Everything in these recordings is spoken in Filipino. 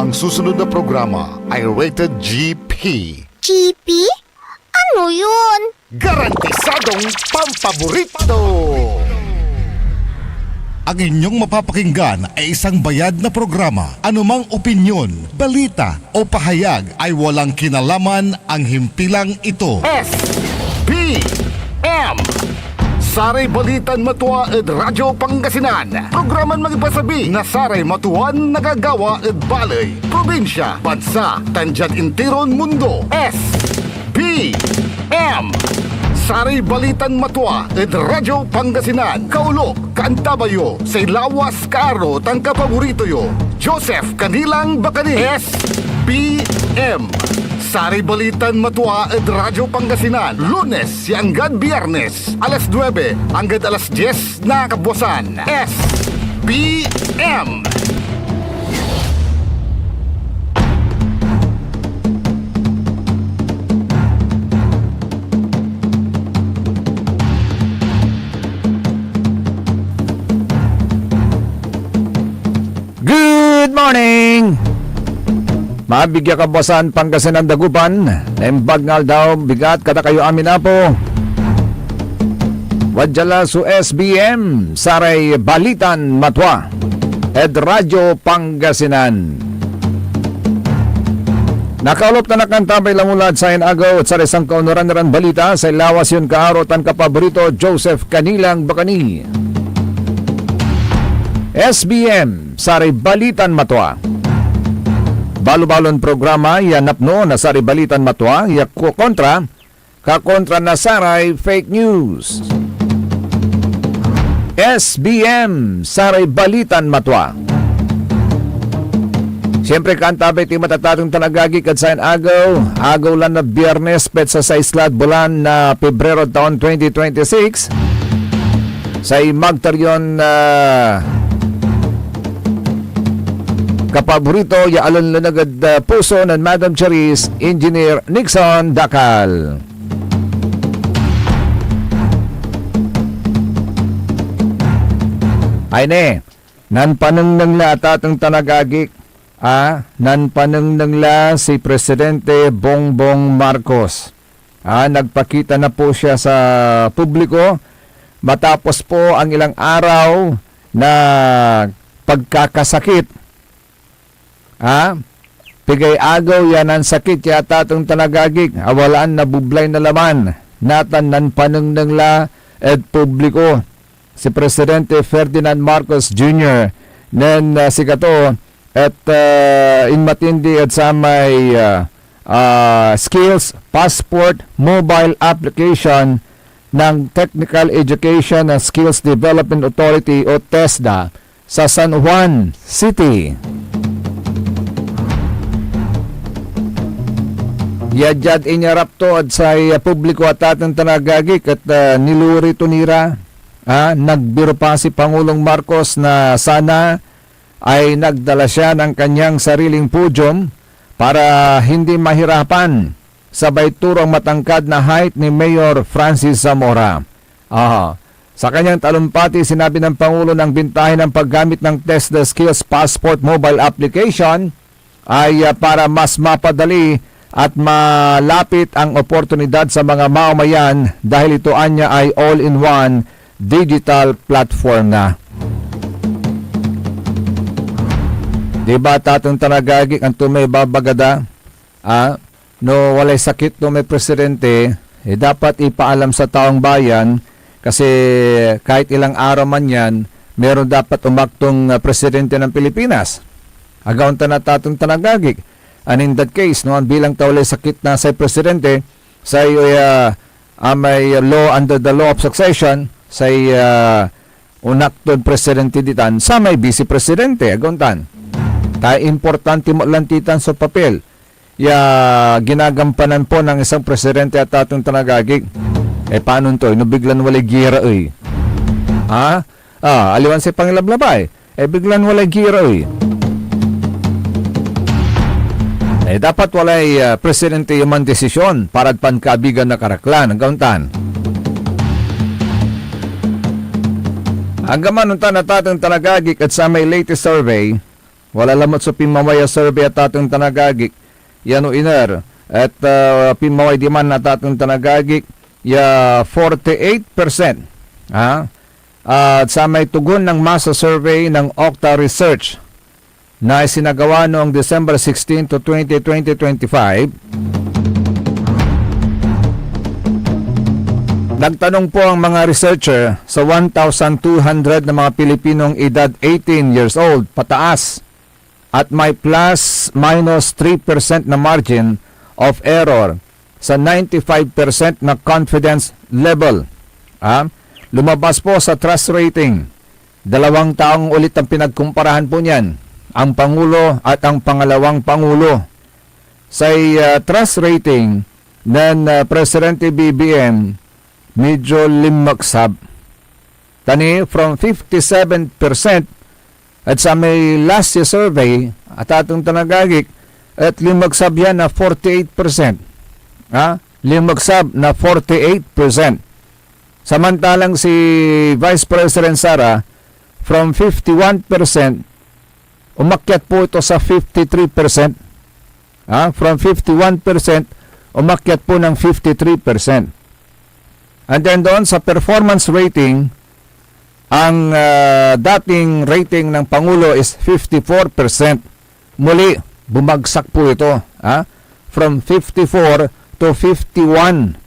Ang susunod na programa ay rated GP. GP? Ano yun? Garantisadong pampaborito! Ang inyong mapapakinggan ay isang bayad na programa. Anumang opinyon, balita o pahayag ay walang kinalaman ang himpilang ito. S-P-M Saray Balitan Matua ed Radyo Pangasinan. Programan magipasabi na Saray Matuan nagagawa ed balay. Probinsya, bansa, tanjad intiron mundo. S-P-M Saray Balitan Matua ed Radyo Pangasinan. Kaulo, Kaantabayo, say lawas kaaro tang kapaborito yo. Joseph Kanilang Bakani. S-P-M Saray Balitan Matua ed Radyo Pangasinan. Lunes hanggang Biyernes, alas 9 hanggang alas 10 na kabuwasan. S-P-M Good morning! Mabigya ka bosan Pangasinan Dagupan, naimbag ngal daw bigat kada kayo amin apo. Wadjala su SBM, Saray Balitan Matwa, ed Radyo Pangasinan. Nakaulop na nakantabay lang ulad sa inagaw at sa isang kaunuran-nuran balita sa lawas yun kaaro tan kapaborito Joseph Kanilang Bakani. SBM, Saray Balitan Matwa. Balo-balon programa yanapno na Saray Balitan Matwa kontra kakontra na Saray fake news. SBM, Saray Balitan Matwa. Siyempre kantabay ti matatatong talagagi kad sa agaw lang na Biyernes pet sa 6 bulan na Pebrero taon 2026 sa magtaryon kapaborito ya alon lanagad puso ng Madam Charis, Engineer Nixon Dakal. Ay ne, nanpanang nangla tatang tanagagik, nanpanang nangla si Presidente Bongbong Marcos. Nagpakita na po siya sa publiko matapos po ang ilang araw na pagkakasakit. Pigay agaw yan ang sakit yata itong tanagagik. Awalaan na bublay na laman. Natan nan panang nangla ed publiko. Si Presidente Ferdinand Marcos Jr. Nen si Kato at inmatindi at sa may skills passport mobile application ng Technical Education and Skills Development Authority o TESDA sa San Juan City. Yadyad inyarap to at sa publiko at atang tanagagik at niluri to nira. Nagbiro pa si Pangulong Marcos na sana ay nagdala siya ng kanyang sariling pudyum para hindi mahirapan sabay turong matangkad na height ni Mayor Francis Zamora. Sa kanyang talumpati, sinabi ng Pangulo ng bintahin ng paggamit ng TESDA Skills Passport mobile application ay para mas mapadali at malapit ang oportunidad sa mga mamamayan dahil ito anya ay all-in-one digital platform na. Diba tatong tanagagik ang tumay babagada? No walay sakit no may presidente, dapat ipaalam sa taong bayan kasi kahit ilang araw man yan, meron dapat umaktong presidente ng Pilipinas. Agaw na tatong tanagagik. And in that case, no, bilang tawalay sakit na sa presidente, sa may law under the law of succession, sa unaktod presidente ditan, sa may vice presidente, aguntan. Tayo importante mo lantitan sa papel. Ginagampanan po ng isang presidente at atong tanagagig. Paano to? No, biglan walay gira, aliwan si pangilablabay. Biglan walay gira, dapat walay presidente yung desisyon para pankabigan na karaklan ang kauntan. Ang gaman nung natatang talagagik at sa may latest survey, Wala lamot sa pimaway survey at atong tanagagik. Yan o iner. At pimaway di man at atong tanagagik. Ya 48%. At sa may tugon ng masa survey ng Okta Research na isinagawa noong December 16 to 20, 2025, nagtanong po ang mga researcher sa 1,200 na mga Pilipinong edad 18 years old pataas at may plus-minus 3% na margin of error sa 95% na confidence level. Lumabas po sa trust rating. 2 taong ulit ang pinagkumparahan po niyan, ang Pangulo at ang pangalawang Pangulo. Sa trust rating ng Presidente BBM, medyo limagsab. Tani from 57% at sa may last year survey at atong tanagagik at limagsab yan na 48%. Limagsab na 48%. Samantalang si Vice President Sara from 51% umakyat po ito sa 53%. From 51% umakyat po ng 53%. And then doon sa performance rating, ang dating rating ng Pangulo is 54%. Muli, bumagsak po ito. From 54 to 51%.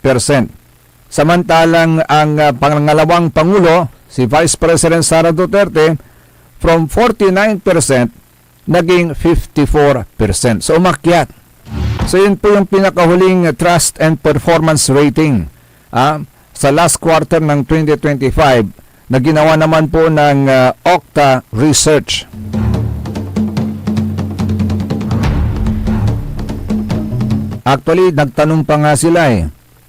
Samantalang ang pangalawang Pangulo, si Vice President Sara Duterte, from 49% naging 54%. So umakyat. So yun po yung pinakahuling trust and performance rating. Sa last quarter ng 2025 na ginawa naman po ng Okta Research. Actually, nagtanong pa nga sila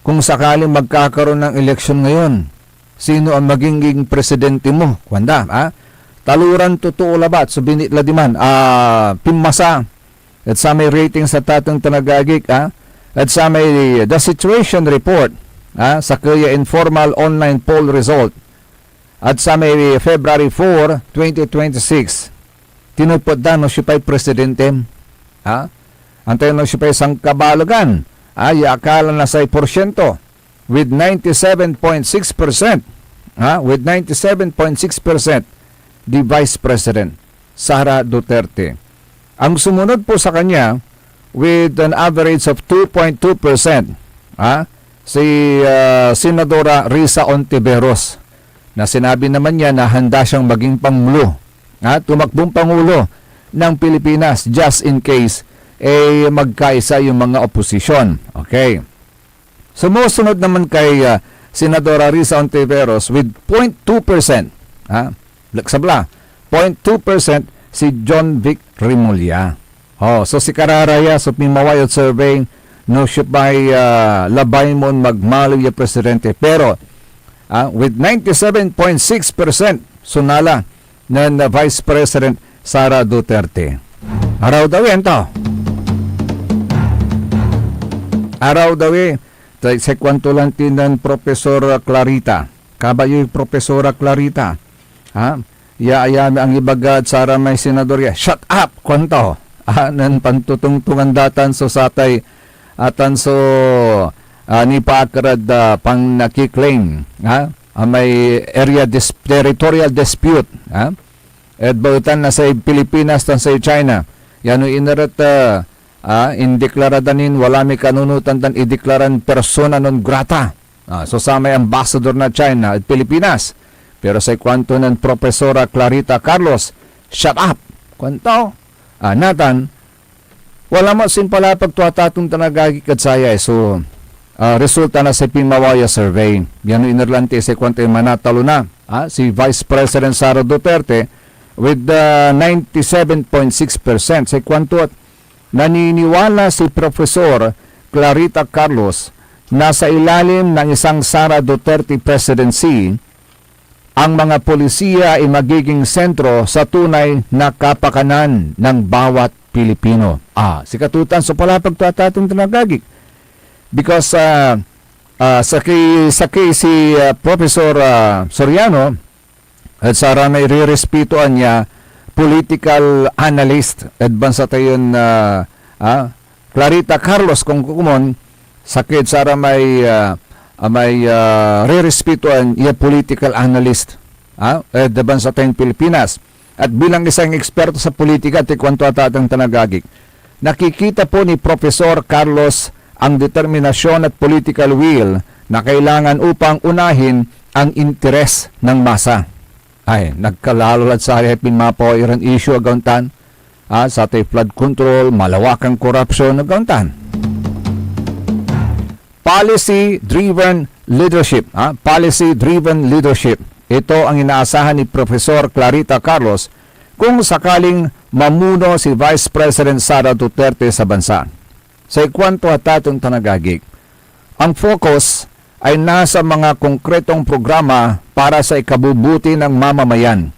kung sakaling magkakaroon ng eleksyon ngayon, sino ang magiging presidente mo? Kwanda, taluran totoo labat, so binitla di man, pimasa, at sa may rating sa tatang tanagagik, at sa may the situation report, sa kaya informal online poll result at sa may February 4, 2026 tinupod na no siya pa'y presidente antayin no siya pa'y sangkabalogan akala na sa porsyento with 97.6% with 97.6% the Vice President Sara Duterte. Ang sumunod po sa kanya with an average of 2.2% si Senadora Risa Ontiveros na sinabi naman niya na handa siyang maging Pangulo, tumakbong Pangulo ng Pilipinas just in case magkaisa yung mga oposisyon. Okay. Sumusunod naman kay Senadora Risa Ontiveros with 0.2%. Laksabla, 0.2% si John Vic Rimulya. So si Kararaya sa Pimawayot Survey no siya ba'y labay mo magmalo yung presidente. Pero, with 97.6% sunala ng Vice President Sara Duterte. Araw daw yan to. Araw daw sa kwanto lang tinan Profesor Clarita. Kabayo yung Profesora Clarita. Yaayami ang ibagad Sara may senadorya. Shut up! Kwanto. Nan pantutungtungan datan so satay atan so ni Pakarad pang nakiklaim may territorial dispute at bautan na sa Pilipinas tan sa China yano inarat indeklaradanin wala may kanunutan tan ideklaran persona non grata so sa may ambassador na China at Pilipinas pero sa kwanto ng Profesora Clarita Carlos shut up kwanto natan wala mo pala pagtuatatong tanagagi katsaya. So, resulta na sa Pimawaya survey. Yan yung inerlante sa kwanta yung manatalo na. Si Vice President Sara Duterte with 97.6%. Sa kwanto naniniwala si Profesor Clarita Carlos na sa ilalim ng isang Sara Duterte presidency, ang mga polisiya ay magiging sentro sa tunay na kapakanan ng bawat Pilipino. Si katutan so pala pagtatatong tanagagik. Because sa kay si Professor Soriano at Sara may rirespetuan niya political analyst advance tayon Clarita Carlos kung kumon sakit sara may re-respetuan iya political analyst advance tayong Pilipinas at bilang isang eksperto sa politika ti kwanto atatang tanagagik nakikita po ni Professor Carlos ang determinasyon at political will na kailangan upang unahin ang interes ng masa. Ay, nagkalalad sa hepin mapo iran issue aguntan sa tay flood control, malawakang korupsyon aguntan. Policy-driven leadership. Policy-driven leadership. Ito ang inaasahan ni Professor Clarita Carlos kung sakaling mamuno si Vice President Sara Duterte sa bansa. Sa ikwanto atatong tanagagik, ang focus ay nasa mga konkretong programa para sa ikabubuti ng mamamayan.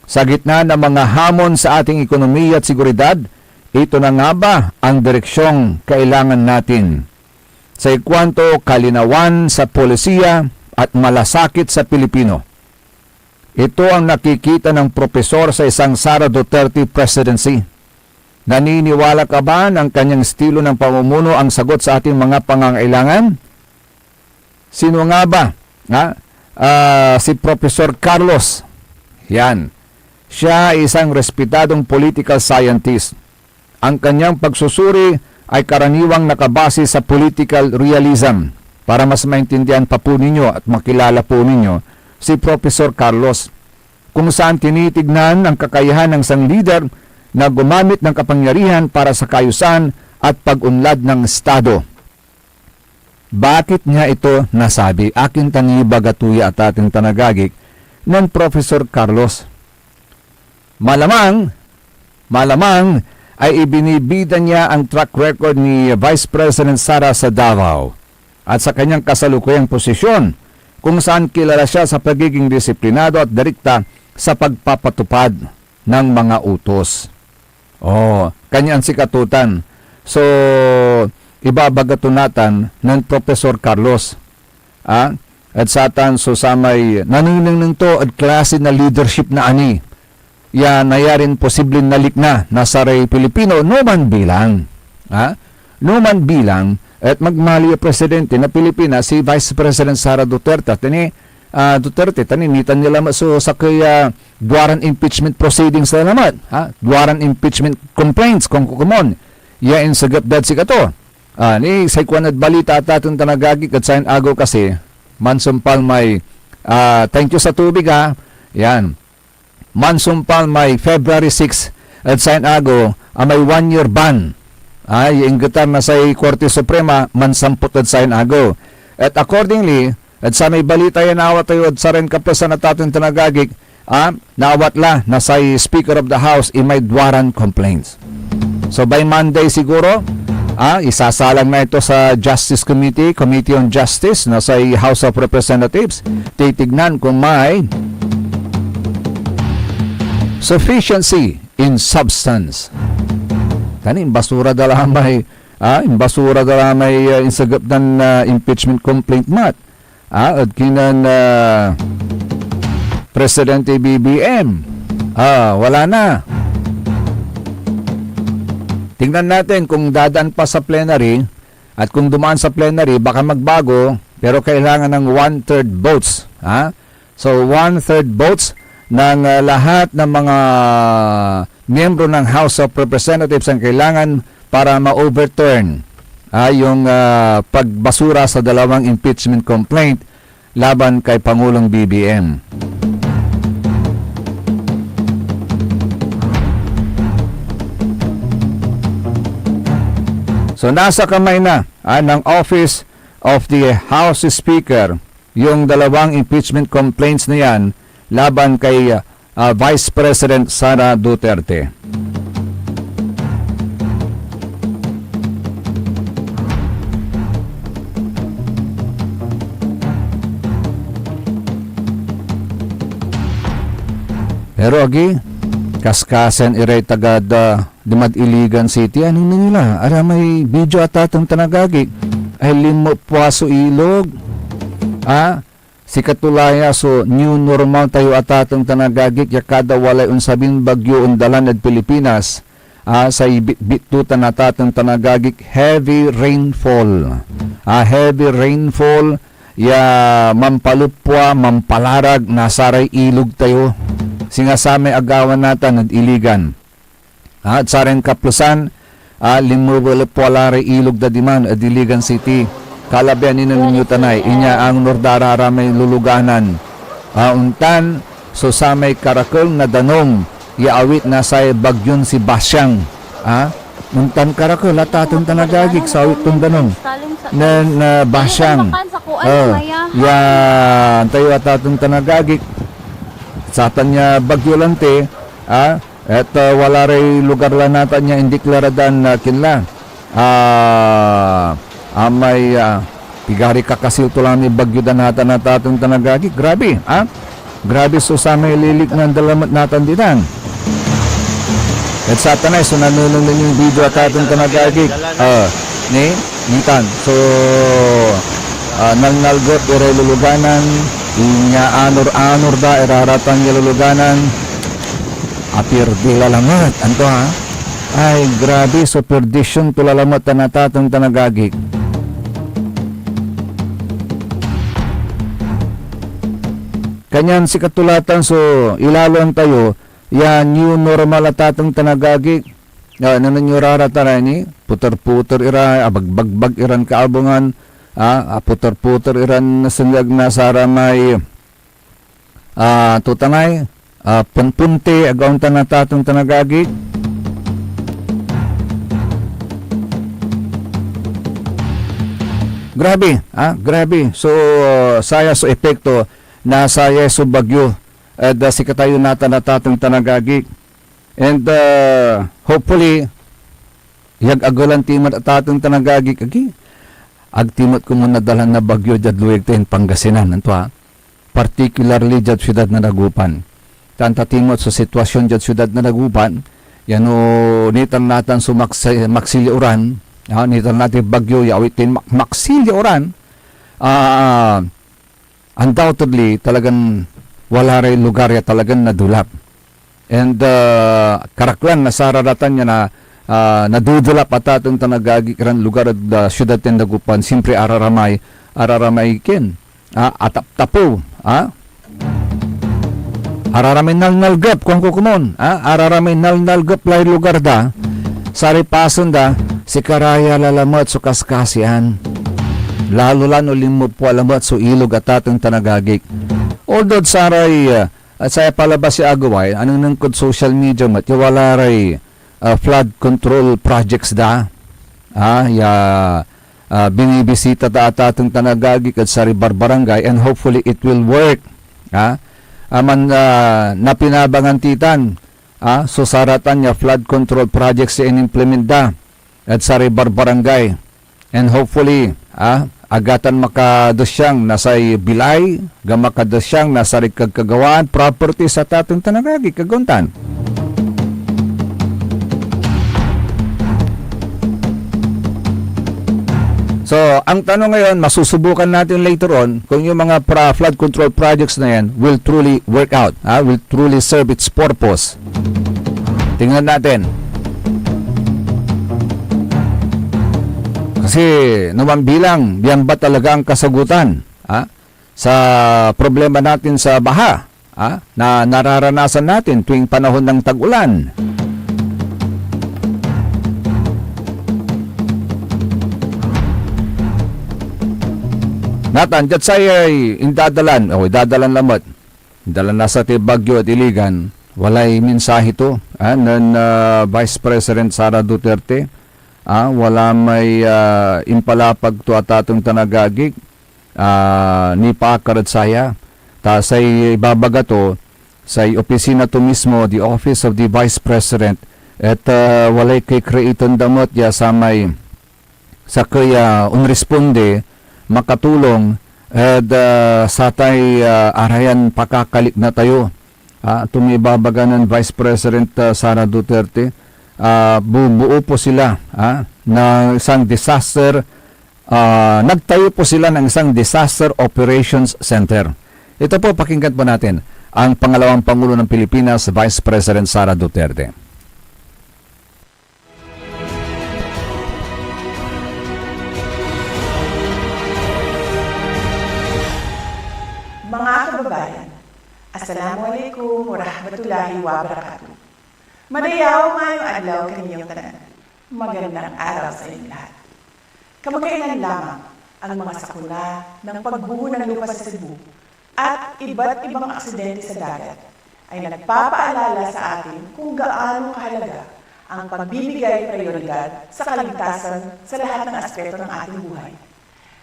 Sa gitna ng mga hamon sa ating ekonomiya at seguridad, ito na nga ba ang direksyong kailangan natin? Sa ikwanto kalinawan sa polisiya at malasakit sa Pilipino. Ito ang nakikita ng propesor sa isang Sara Duterte presidency. Naniniwala ka ba ng kanyang estilo ng pamumuno ang sagot sa ating mga pangangailangan? Sino nga ba? Si Professor Carlos. Yan. Siya ay isang respetadong political scientist. Ang kanyang pagsusuri ay karaniwang nakabase sa political realism. Para mas maintindihan pa po ninyo at makilala po ninyo si Professor Carlos, kung saan tinitignan ang kakayahan ng isang leader na gumamit ng kapangyarihan para sa kayusan at pag-unlad ng Estado. Bakit niya ito nasabi? Akin tanibag at tuya at ating tanagagik ng Professor Carlos. Malamang ay ibinibida niya ang track record ni Vice President Sara sa Davao at sa kanyang kasalukuyang posisyon kung saan kilala siya sa pagiging disiplinado at direkta sa pagpapatupad ng mga utos. Kanyang sikatutan. So, ibabagatunatan ng Professor Carlos. At satan so samay naninang to at klase na leadership na ani. Ya nayarin posibleng nalik na nasa rey Pilipino numan bilang. Numan bilang at magmali presidente na Pilipinas si Vice President Sara Duterte. Duterte, taninitan nila maso sa kaya duwaran impeachment proceedings na naman. Duwaran impeachment complaints kung kukumon. Yain sa gapdad si kato. Ni sa ikwanad balita at atong tanagagik at sayin agaw kasi mansumpal may thank you sa tubig Yan. Mansumpal may February 6 at sayin agaw may 1-year ban. Yung gitar na sa Korte Suprema mansampot at sayin agaw. At accordingly, at sa may balita yan awat tayo at sa rin kapesan at ating tanagagik, naawat la na sa Speaker of the House may dwaran complaints. So by Monday siguro, isasalang na ito sa Justice Committee, Committee on Justice na sa House of Representatives. Titignan kung may sufficiency in substance. Kanin basura dala may insagap ng impeachment complaint mat. At kinan Presidente BBM. Wala na. Tingnan natin kung dadaan pa sa plenary at kung dumaan sa plenary baka magbago pero kailangan ng 1/3 votes. So 1/3 votes ng lahat ng mga miyembro ng House of Representatives ang kailangan para ma-overturn yung pagbasura sa dalawang impeachment complaint laban kay Pangulong BBM. So nasa kamay na ng Office of the House Speaker yung dalawang impeachment complaints na yan laban kay Vice President Sara Duterte. Pero agi, kaskasan iray tagad Dimad Iligan City. Ano na nila? Ara may video at atong tanagagi. Ay limo puwaso ilog. si katulaya so new normal tayo atatong tanagagik ya kada walay unsabing bagyo undalan at Pilipinas sa ibit-bitutan natatong tanagagik heavy rainfall. Heavy rainfall ya mampalupwa, mampalarag, nasaray ilog tayo. Singasamay agawan natin at iligan. At sareng kaplusan, limulupwalari ilog da diman at Iligan City. Kalabyan ninyo tanay, inya ang nordara may luluganan. Untan, so sa may karakol na danong, iawit na sa bagyon si Basyang. Untan karakol, atatong tanagagik sa awit tong danong. Na Basyang. Tayo atatong tanagagik. Sa tanya bagyo lante, at wala rin lugar lang natin niya indeklaradan na kinla. May pigari kakasil to lang ni bagyo dan natin natatong tanagagi. Grabe, grabe so sa may lilik ng dalamat natin dinan. At sa tanay, so nanunong din yung video at atong tanagagi. Nitan. So, nalnalgot iray luluganan, inya anor-anor da, iraratang niya luluganan, apir di lalamat. Anto ay grabe, so perdition to lalamat na natatong tanagagik. Kanyan si katulatan, so ilalon tayo, new normal atatong tanagagik. Nananyurara taray ni, puter-puter ira, abagbagbag iran kaabungan, puter-puter iran nasindag na saramay, tutanay, punpunti, agawang tanatatong tanagagik. Grabe, grabe. So, saya so epekto na saya so bagyo at si katayo natatong tanagagik. And hopefully, yag-agulan timot at atong tanagagik. Agtimot ko muna dalan na bagyo dyan luwag tayo Pangasinan. Particularly dyan syudad na Dagupan. Tanta timot sa sitwasyon dyan syudad na Dagupan, yan o nitan natin so maksiliuran, nitan natin bagyo, yawitin maksiliuran, undoubtedly talagang wala rin lugar ya talagang nadulap. And karaklan na sararatan niya na nadudulap at atong tanagagi karan lugar at syudad ng Dagupan, simpre araramay kin, atap-tapo, araramay nalnalgap kung kukumon, araramay nalnalgap lay lugar da, saripason da, si karaya lalamat so kaskasian, lalo limot po alamat so ilog at atong tanagagik. Although saray, at saya palabas si Agaway, anong nangkod social media mat, wala ray flood control projects da, binibisita ta at atong tanagagik at sari barbarangay, and hopefully it will work, napinabangan titan, so saratan niya flood control projects in-implement da at sari barbarangay, and hopefully agatan makadasyang nasay bilay, gamakadasyang nasari kagkagawaan property sa tatong tanagagi kaguntan. So, ang tanong ngayon, masusubukan natin later on kung yung mga flood control projects na yan will truly work out, will truly serve its purpose. Tingnan natin. Kasi naman bilang, yan ba talaga ang kasagutan sa problema natin sa baha na nararanasan natin tuwing panahon ng tag-ulan? Natan, dyan sa'yo ay indadalan, dadalan lamot. Dalan na sa Bagyo at Iligan, walay mensahe to ng Vice President Sara Duterte. Wala may impalapag to at atong tanagagig ni Pakarad saya. Say ibabaga to sa opisina to mismo, the Office of the Vice President, at walay kay kreaton damot ya sa may sa kaya unresponde makatulong at sa tay arayan pakakalik na tayo. Tumibabaga ng Vice President Sara Duterte, bubuo po sila ng isang disaster, nagtayo po sila ng isang disaster operations center. Ito po, pakinggan po natin ang pangalawang Pangulo ng Pilipinas, Vice President Sara Duterte. Mga kababayan, Assalamualaikum warahmatullahi wabarakatuh. Madayaw ngayong adlaw kaninyong tanan. Magandang araw sa inyong lahat. Kamakailan lamang ang mga sakuna ng pagguho ng lupa sa Cebu at iba't ibang aksidente sa dagat ay nagpapaalala sa atin kung gaano kahalaga ang pagbibigay prioridad sa kaligtasan sa lahat ng aspeto ng ating buhay.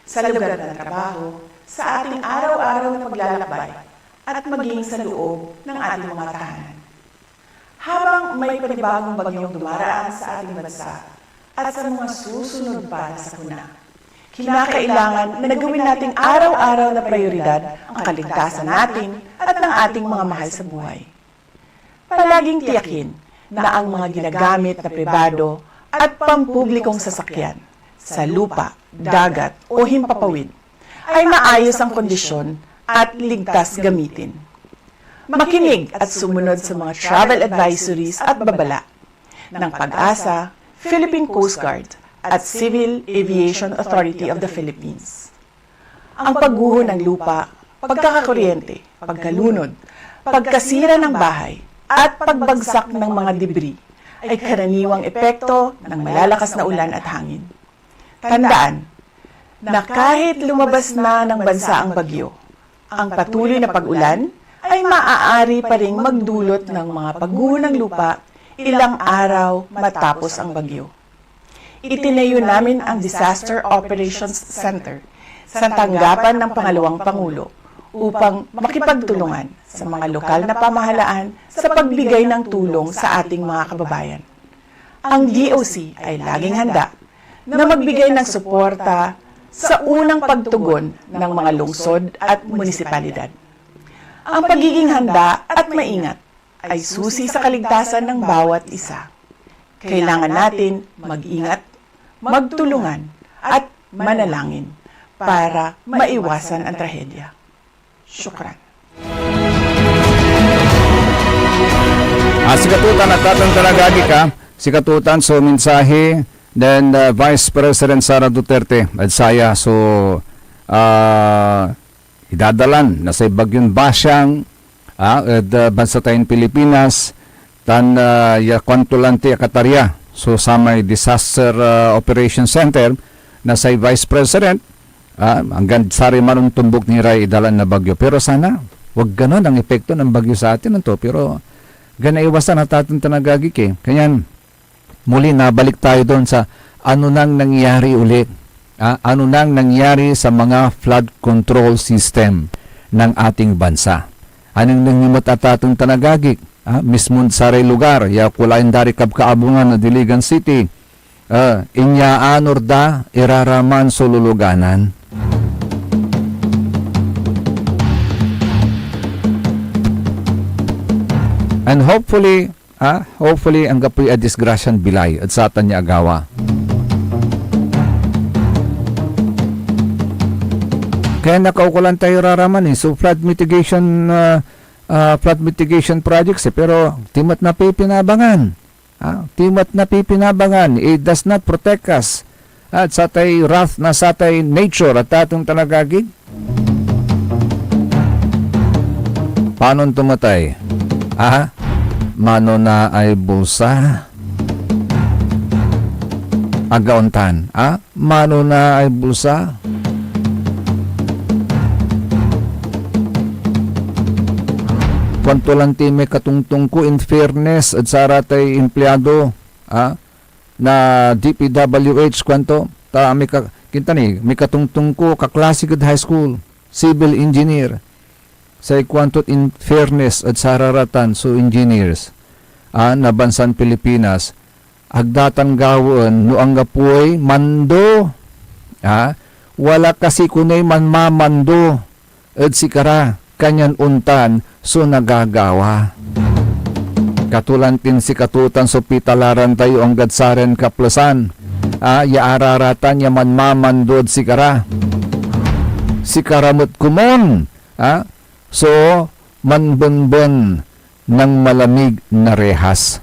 Sa lugar ng trabaho, sa ating araw-araw na paglalakbay, at maging sa loob ng ating mga tahanan. Habang may panibagong bagyong dumaraan sa ating bansa at sa mga susunod pa na sakuna, kinakailangan na gawin nating araw-araw na prioridad ang kaligtasan natin at ng ating mga mahal sa buhay. Palaging tiyakin na ang mga ginagamit na pribado at pampublikong sasakyan sa lupa, dagat o himpapawid ay maayos ang kondisyon at ligtas gamitin. Makinig at sumunod sa mga travel advisories at babala ng Pag-asa, Philippine Coast Guard at Civil Aviation Authority of the Philippines. Ang pagguho ng lupa, pagkakakuryente, pagkalunod, pagkasira ng bahay at pagbagsak ng mga debris ay karaniwang epekto ng malalakas na ulan at hangin. Tandaan na kahit lumabas na ng bansa ang bagyo, ang patuloy na pag-ulan ay maaari pa ring magdulot ng mga pagguho ng lupa ilang araw matapos ang bagyo. Itinayo namin ang Disaster Operations Center sa tanggapan ng pangalawang Pangulo upang makipagtulungan sa mga lokal na pamahalaan sa pagbigay ng tulong sa ating mga kababayan. Ang DOC ay laging handa na magbigay ng suporta sa unang pagtugon ng mga lungsod at munisipalidad. Ang pagiging handa at maingat ay susi sa kaligtasan ng bawat isa. Kailangan natin mag-ingat, magtulungan at manalangin para maiwasan ang trahedya. Syukran. Si Katutan at Tatang Talagagi ka, si Katutan so mensahe then Vice President Sara Duterte at saya so idadalan na sa Bagyong Basyang at bansa tayong Pilipinas tan kwantulanti akatarya so sa may Disaster Operations Center na sa Vice President hanggang sari manong tumbok ni Ray idalan na bagyo pero sana wag ganon ang epekto ng bagyo sa atin nito pero ganaiwasan na tatang tanagagik kanyan muli nabalik tayo doon sa ano nang nangyari ulit. Ano nang nangyari sa mga flood control system ng ating bansa. Anong nangyimot at atong tanagagik? Mismo sa lugar, ya kulain dari kabkaabungan na Diligan City. Inya anorda iraraman sululuganan. And hopefully ang gapoy a disgrasyan bilay at satan niya agawa. Kaya nakaukulan tayo raraman so flood mitigation projects pero timat na pipinabangan. Timat na pipinabangan. It does not protect us. At sa tay wrath na sa tay nature at atong talagagig. Paano tumatay? Mano na ay bulsa agauntan mano na ay bulsa kwanto lang ti may katungtong ko in fairness at saratay empleyado na DPWH kwanto ta may kinta ni may katungtong ko kaklase kad high school civil engineer sa kwantot in fairness at sararatan so engineers na bansan Pilipinas agdatan gawon no ang gapuy mando wala kasi kunay man mamando at sikara kanyan untan so nagagawa katulantin si Katutan so pitalaran tayo ang gadsaren kaplasan yaararatan ya man mamando at sikara sikaramot kumon So, manbunbun ng malamig na rehas.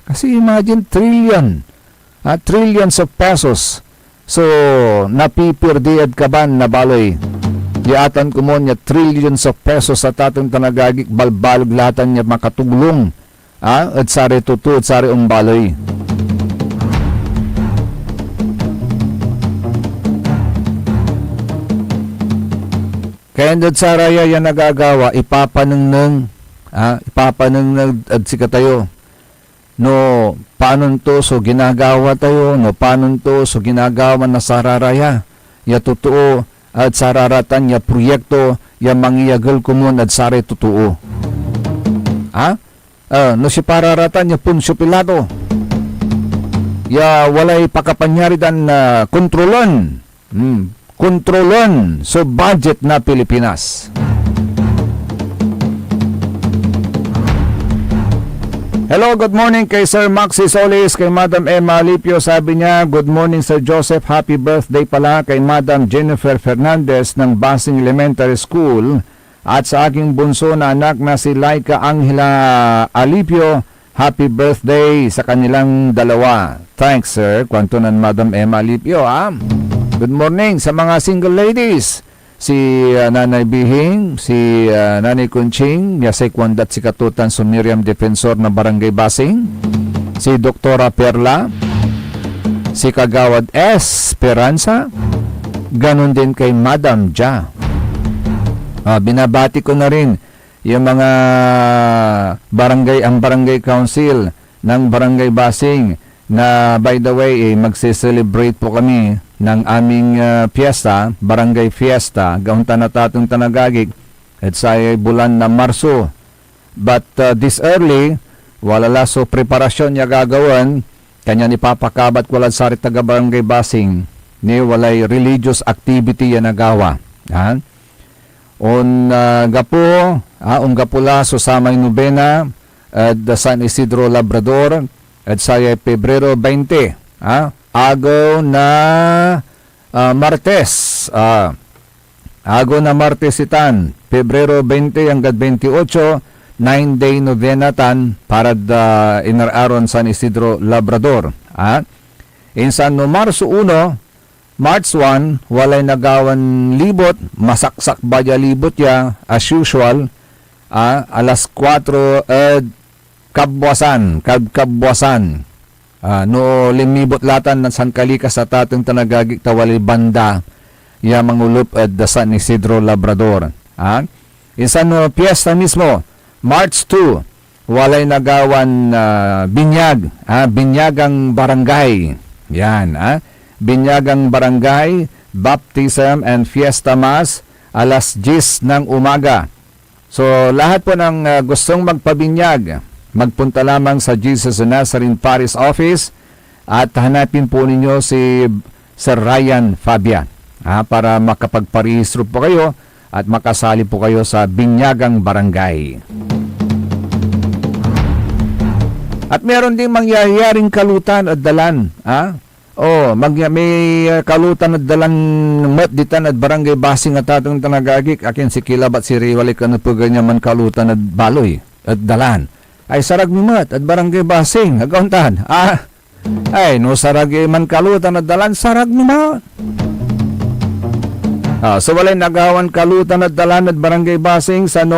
Kasi imagine, trillions of pesos. So, napipirdiad ka ba na baloy? Diatan ko mo niya trillions of pesos sa tatang tanagagik, balbalog latan niya makatulong. At sari tutu, at sari umbaloy. Kaya ndod sa raya yan nagagawa, ipapanengneng at sikatayo. No, paano to so ginagawa tayo, no, paano to so ginagawa na sararaya. Ya totoo, at sararatan ya proyekto, ya mangyagal kumun at sari totoo. No si pararatan ya Punsyo Pilato. Ya walay pakapanyaridan na kontrolon. Kontrolon so budget na Pilipinas. Hello, good morning kay Sir Maxi Solis, kay Madam Emma Alipio. Sabi niya, good morning Sir Joseph, happy birthday pala kay Madam Jennifer Fernandez ng Basing Elementary School at sa aking bunso na anak na si Laika Angela Alipio. Happy birthday sa kanilang dalawa. Thanks sir, kwantunan Madam Emma Alipio. Good morning sa mga single ladies. Si Nanay Bihing, si Nanay Kunching, Yasay Kwandat si Katutan Sumiriam Defensor na Barangay Basing, si Doktora Perla, si Kagawad Esperanza, ganun din kay Madam Ja. Binabati ko na rin yung mga ang Barangay Council ng Barangay Basing na by the way magse-celebrate po kami ng aming fiesta, barangay fiesta, gaunta na tatong tanagagig at sa bulan na Marso. But this early, wala laso preparasyon niya gagawin, kanya ni papakabat walad sa taga barangay Basing, ni walay religious activity yan nagawa. Gapo laso sa may nobena at San Isidro Labrador at sa Pebrero 20, Agaw na Martes. Agaw na Martes itan. Pebrero 20 hanggang 28, 9-day novena tan para inararon San Isidro Labrador. Insan no Marso 1, March 1, walay nagawan libot, masaksak baya libot ya, as usual, alas 4 kabwasan. No limibot latan ng San Kalikas sa tatong tanagagik tawali banda ya mangulup at San Isidro Labrador. Insan no piyesta mismo, March 2, walay nagawan binyag, binyagang barangay. Yan, binyagang barangay, baptism and fiesta mass, alas 10 ng umaga. So lahat po ng gustong magpabinyag, magpunta lamang sa Jesus of Nazarene Parish Office at hanapin po ninyo si Sir Ryan Fabia para makapagparehistro po kayo at makasali po kayo sa binyagang barangay. At meron ding mangyayaring kalutan at dalan. May kalutan at dalan matditan at barangay Basing at atong tanagagik. Akin si Kilabat si Riwalik na po ganyan man kalutan at baloy at dalan. Ay sarag mimat at barangay Basing. Agauntan. No sarag man kalutan at dalan, sarag mimat. So walay nagawan kalutan at dalan at barangay Basing sa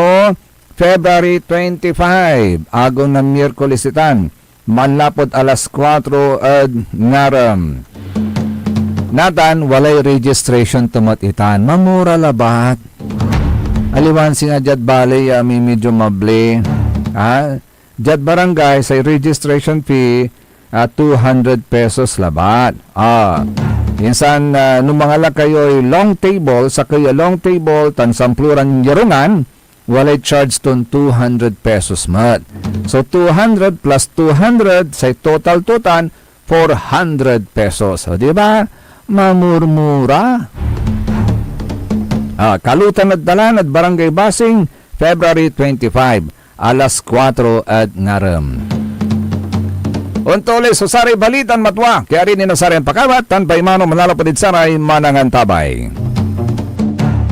February 25. Agong na Miyerkules itan. Manlapod alas 4 at ngaram. Natan, walay registration tumat itan. Mamura labat. Aliwan sinadjad balay may medyo mable. Jad barangay sa registration fee 200 pesos labat. Insan numangala kayo long table, sa kayo long table tan sampluran yarungan, walay charge ton 200 pesos mat. So 200 plus 200 sa total 400 pesos. O di ba? Mamurmura. Kalutan at dalan at barangay Basing, February 25, alas 4 at ngaram. Untole susari balitan matwa, kaya rin inasari ang pakabat, tanpay mano manalapadid saray manangantabay.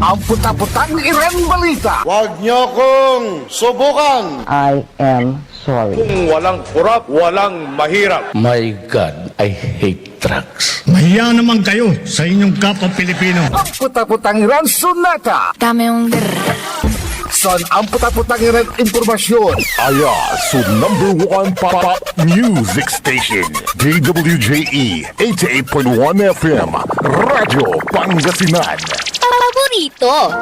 ang puta-putang Iran Balita. Huwag niyo kong subukan. I am sorry. Kung walang kurap, walang mahirap. My God, I hate drugs. Mahiya naman kayo sa inyong kapwa Pilipino. Ang puta-putang Iran Sunata. Dame un Son ang puta-putang Iran Impormasyon. Aya sa number 1 pop music station. DWJE 88.1 FM. Radyo Pangasinan. Paborito.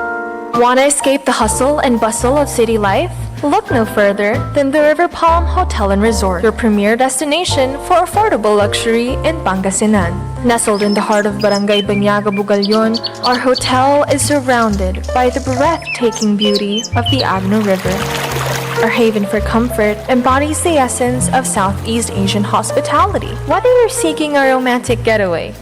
Want to escape the hustle and bustle of city life? Look no further than the River Palm Hotel and Resort, your premier destination for affordable luxury in Pangasinan. Nestled in the heart of Barangay Banyaga, Bugalyon, our hotel is surrounded by the breathtaking beauty of the Agno River. Our haven for comfort embodies the essence of Southeast Asian hospitality. Whether you're seeking a romantic getaway,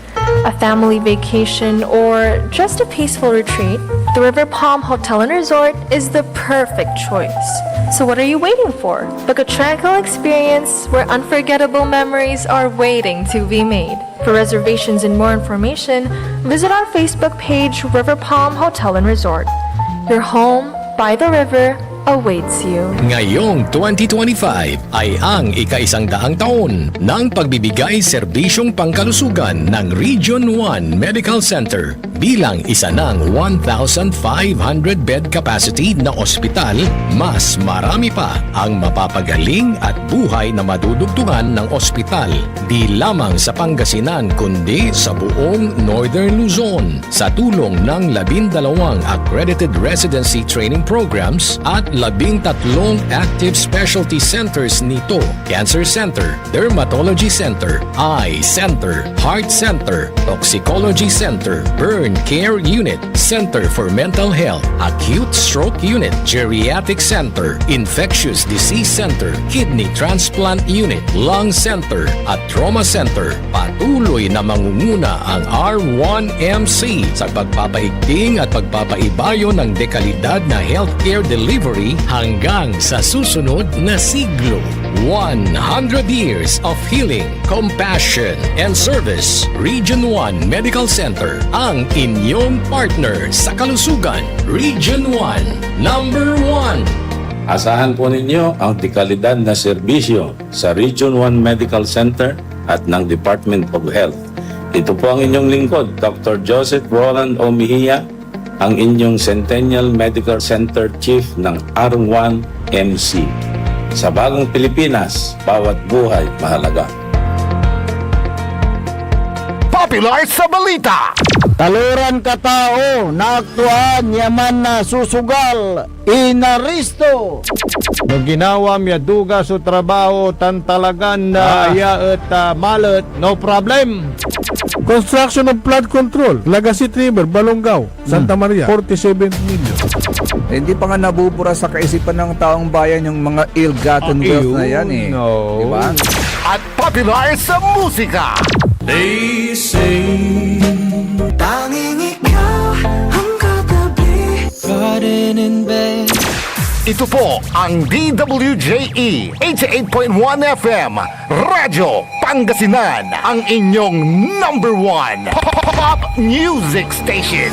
a family vacation, or just a peaceful retreat, the River Palm Hotel and Resort is the perfect choice. So what are you waiting for? Book a tranquil experience where unforgettable memories are waiting to be made. For reservations and more information, visit our Facebook page, River Palm Hotel and Resort. Your home by the river awaits you. Ngayong 2025 ay ang ika-100 taon ng pagbibigay serbisyong pangkalusugan ng Region 1 Medical Center bilang isa ng 1,500 bed capacity na ospital. Mas marami pa ang mapapagaling at buhay na madudugtungan ng ospital di lamang sa Pangasinan kundi sa buong Northern Luzon sa tulong ng 12 accredited residency training programs at 13 active specialty centers nito: Cancer Center, Dermatology Center, Eye Center, Heart Center, Toxicology Center, Burn Care Unit, Center for Mental Health, Acute Stroke Unit, Geriatric Center, Infectious Disease Center, Kidney Transplant Unit, Lung Center, at Trauma Center. Patuloy na mangunguna ang R1MC sa pagpapaigting at pagpapaibayo ng dekalidad na healthcare delivery hanggang sa susunod na siglo. 100 years of healing, compassion, and service. Region 1 Medical Center, ang inyong partner sa kalusugan. Region 1, number 1. Asahan po ninyo ang dekalidad na serbisyo sa Region 1 Medical Center at ng Department of Health. Ito po ang inyong lingkod, Dr. Joseph Roland O. Mejia, ang inyong Centennial Medical Center Chief ng R1MC. Sa bagong Pilipinas, bawat buhay mahalaga. Popular sa balita. Taluran ka tao, naaktuan, yaman na susugal, inaristo. No ginawa miya duga sa trabaho tan talagan na aya at malat, no problem. Construction of flood control, Lagasit River, Balongaw, Santa Maria, 47 million. Hindi pa nga nabubura sa kaisipan ng taong bayan yung mga ill-gotten wealth na yan eh. No. Diba? At popular sa musika. They say Ito po ang DWJE 88.1 FM Radyo Pangasinan, ang inyong number 1 pop music station.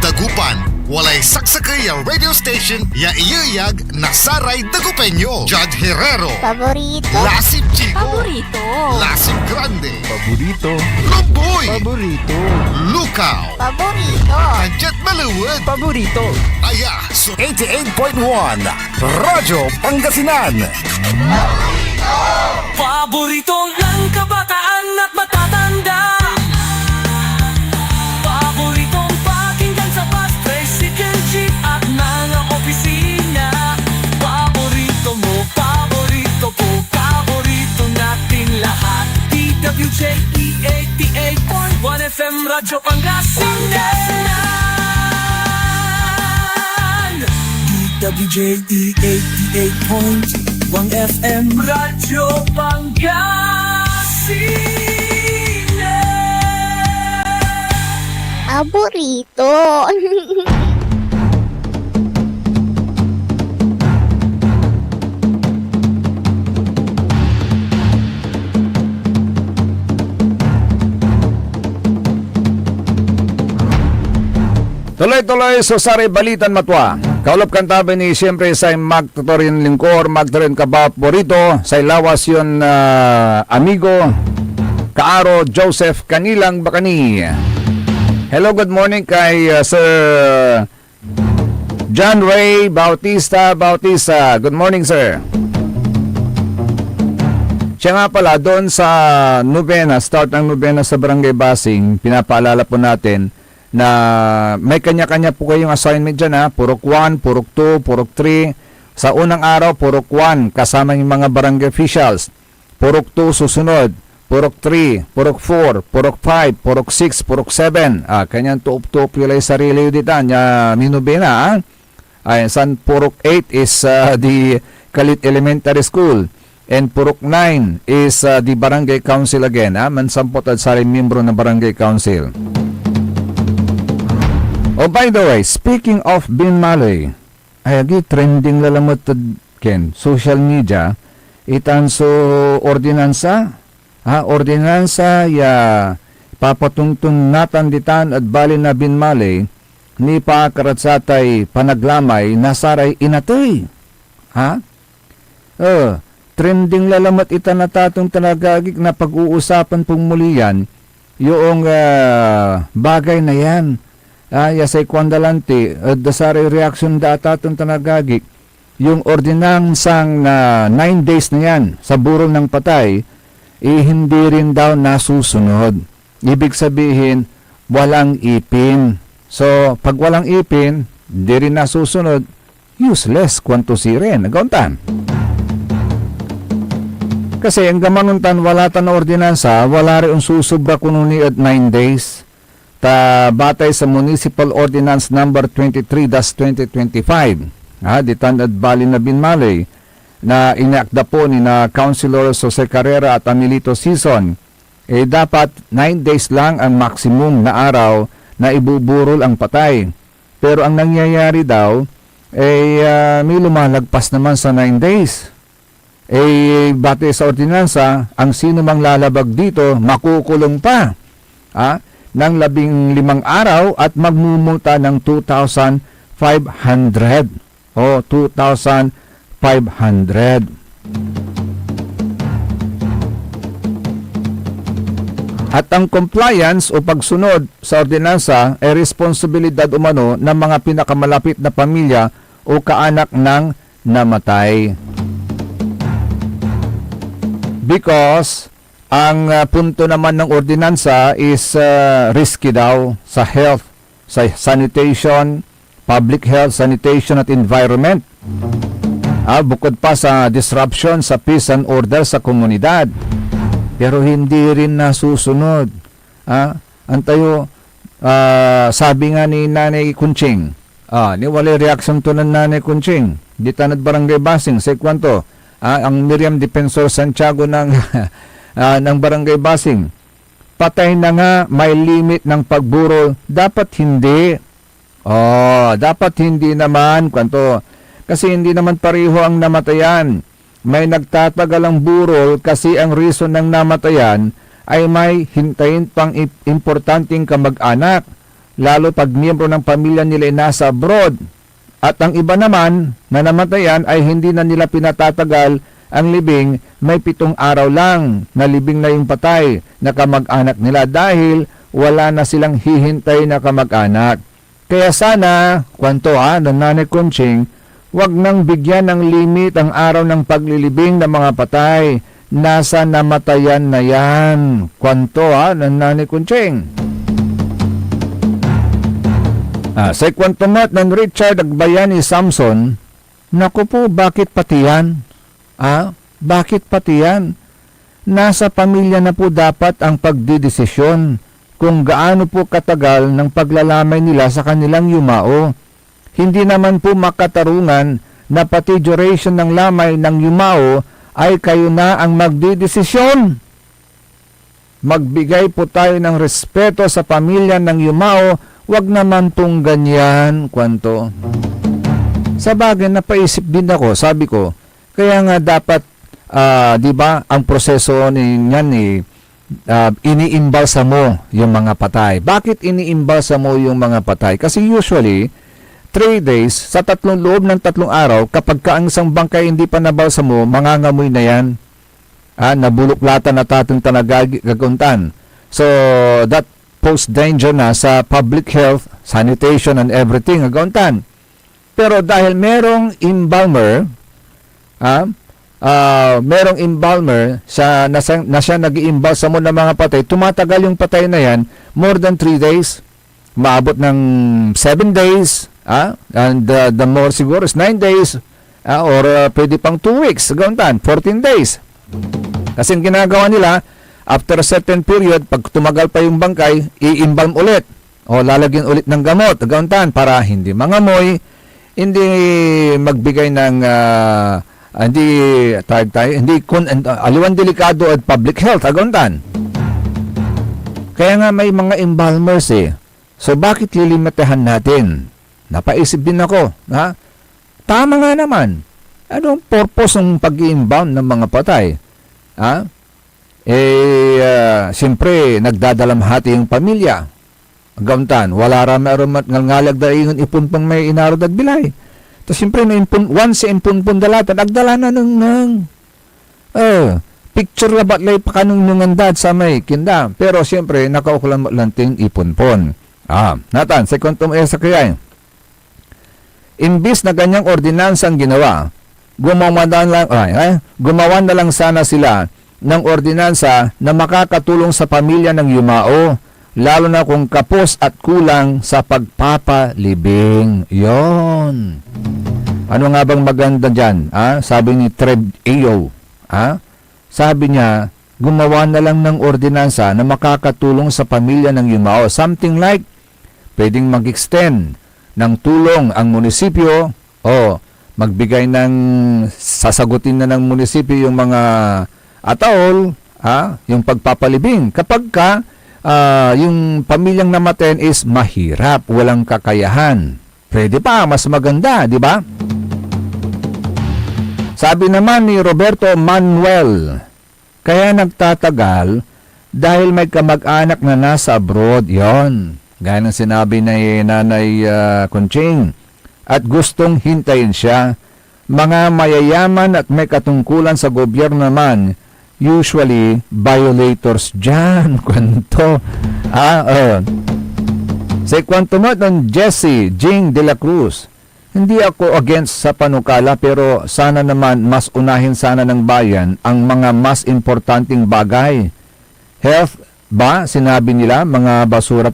Dagupan, walay saksakay ang radio station ya iyayag nasaray Dagupenyo. Judge Herrero, Paborito. Lasip Chico, Paborito. Lasip Grande, Paborito. Lumboy, Paborito. Lukaw, Paborito. Jet Maluwad, Paborito. Aya, so 88.1 Radyo Pangasinan. Paborito ng kabataan at matatanda. Paboritong pakinggan sa bus, tricycle, jeep at mga opisina. Paborito mo, paborito ko, paborito natin lahat. DWJE 88.1 FM Radyo Pangasinan. DWJE 88.1 FM Radyo Pangasinan. Paborito. Tuloy-tuloy so sari balitan matwa. Kaulap kan tabi ni siyempre sa magtutorin lingkor, magtutorin ka porito, sa lawas yun amigo, Kaaro Joseph Kanilang Bakani. Hello, good morning kay Sir John Ray Bautista. Good morning, sir. Siya nga pala, doon sa novena, start ng novena sa Barangay Basing, pinapaalala po natin na may kanya-kanya po kayong assignment dyan, ha? Purok 1, Purok 2, Purok 3. Sa unang araw, Purok 1, kasama yung mga barangay officials. Purok 2, susunod. Purok 3, Purok 4, Purok 5, Purok 6, Purok 7. Kanyan tuop-tuop yung sarili yun dito, niya minubena, ha? San Purok 8 is the Kalit Elementary School. And Purok 9 is the Barangay Council again. Mansampot at sari membro ng Barangay Council. Oh, by the way, speaking of Bin Malay, ay trending lalamot ken social media, itan so ordinansa, ordinansa ya papatungtun natan ditan at bali na Bin Malay, ni pakaratsatay panaglamay nasaray inatoy. Trending lalamat ita na tatong talagagig na pag-uusapan pong muli yan, yung bagay na yan. Yasay kwandalante, dasari reaction da tatong talagagig, yung ordinansang 9 days na yan sa burol ng patay, hindi rin daw nasusunod. Ibig sabihin, walang ipin. So, pag walang ipin, di rin nasusunod, useless kwanto si rin. Nagauntan. Kasi ang gamanuntan, wala ta na ordinansa, wala rin susubra kununi at 9 days. Batay sa Municipal Ordinance number 23-2025. Ditan at bali na Bin Malay, na inakda po ni na Councilor Jose Carrera at Amilito Season, dapat 9 days lang ang maximum na araw na ibuburol ang patay. Pero ang nangyayari daw, may lumalagpas naman sa 9 days. Batay sa ordinansa, ang sino mang lalabag dito, makukulong pa ng 15 araw at magmumulta ng 2,500 o 2,500. At ang compliance o pagsunod sa ordinansa ay responsibilidad umano ng mga pinakamalapit na pamilya o kaanak ng namatay. Because ang punto naman ng ordinansa is risky daw sa health, sa sanitation, public health, sanitation at environment. Bukod pa sa disruption sa peace and order sa komunidad. Pero hindi rin nasusunod. Antayo, sabi nga ni Nanay Kunching, niwala reaction to ng Nanay Kunching, di tanad Barangay Basing, say kwanto, ang Miriam Defensor Santiago ng ng Barangay Basing, patay na nga, may limit ng pagburol, dapat hindi. Dapat hindi naman, kwanto, kasi hindi naman pareho ang namatayan. May nagtatagal ang burol kasi ang reason ng namatayan ay may hintayin pang importanteng kamag-anak, lalo pag miyembro ng pamilya nila ay nasa abroad. At ang iba naman na namatayan ay hindi na nila pinatatagal ang libing, may 7 araw lang na libing na yung patay na kamag-anak nila dahil wala na silang hihintay na kamag-anak. Kaya sana, kwanto ng Nanay Kunching, wag nang bigyan ng limit ang araw ng paglilibing ng mga patay. Nasa namatayan na yan. Kwanto ng Nanay Kunching. Sa kwantumat ng Richard Agbayani Samson, naku po, bakit pati yan? Bakit pati yan? Nasa pamilya na po dapat ang pagdidesisyon kung gaano po katagal ng paglalamay nila sa kanilang yumao. Hindi naman po makatarungan na pati duration ng lamay ng yumao ay kayo na ang magdidesisyon. Magbigay po tayo ng respeto sa pamilya ng yumao, wag naman pong ganyan, kwanto. Sa bagay, napaisip din ako, sabi ko, kaya nga dapat, di ba, ang proseso niyan iniimbalsa mo yung mga patay. Bakit iniimbalsa mo yung mga patay? Kasi usually 3 days, sa loob ng 3 araw, kapag ka ang isang bangkay hindi pa nabalsa mo, mangangamoy na yan. Nabuluklatan na tatong gaguntan. So, that pose danger na sa public health, sanitation, and everything, gaguntan. Pero dahil merong embalmer, na siya nag-iimbalsa mo ng mga patay, tumatagal yung patay na yan more than 3 days. Maabot ng 7 days, and the more siguro is 9 days, or pwede pang 2 weeks, gauntan, 14 days. Kasi ang ginagawa nila, after a certain period, pag tumagal pa yung bangkay, i-embalm ulit, o lalagyan ulit ng gamot, gauntan, para hindi mangamoy, hindi magbigay ng aliwan delikado at public health, gauntan. Kaya nga may mga embalmers So bakit lilimitahan natin? Napaisip din ako, tama nga naman. Anong purpose ng pag-i-embalm ng mga patay? Siyempre, nagdadalamhati yung pamilya. Gauntan, wala meron ngalag da ingon ipunpang may inarod at bilay. Tapos siyempre, once impunpun dalatan, agdala na ng picture na batlay pa kanong nungandad sa may kinda. Pero siyempre, nakaukulan lanting ipunpon. Natan, second sa kaya. Imbis na ganyang ordinansang ginawa, gumawa na lang sana sila ng ordinansa na makakatulong sa pamilya ng yumao, lalo na kung kapos at kulang sa pagpapalibing. Yon. Ano nga bang maganda dyan? Sabi ni Trev Ayo. Sabi niya, gumawa na lang ng ordinansa na makakatulong sa pamilya ng yumao. Something like, pwedeng mag-extend ng tulong ang munisipyo o magbigay ng sasagutin na ng munisipyo yung mga ataol, yung pagpapalibing. Kapag yung pamilyang namaten is mahirap, walang kakayahan. Pwede pa, mas maganda, di ba? Sabi naman ni Roberto Manuel, kaya nagtatagal dahil may kamag-anak na nasa abroad. Yon. Gaya ng sinabi ni Nanay Conching, at gustong hintayin siya. Mga mayayaman at may katungkulan sa gobyerno naman, usually violators dyan. Kwento. Sa kwento mo ng Jesse Jing de la Cruz, hindi ako against sa panukala, pero sana naman mas unahin sana ng bayan ang mga mas importanteng bagay. Health ba, sinabi nila, mga basura,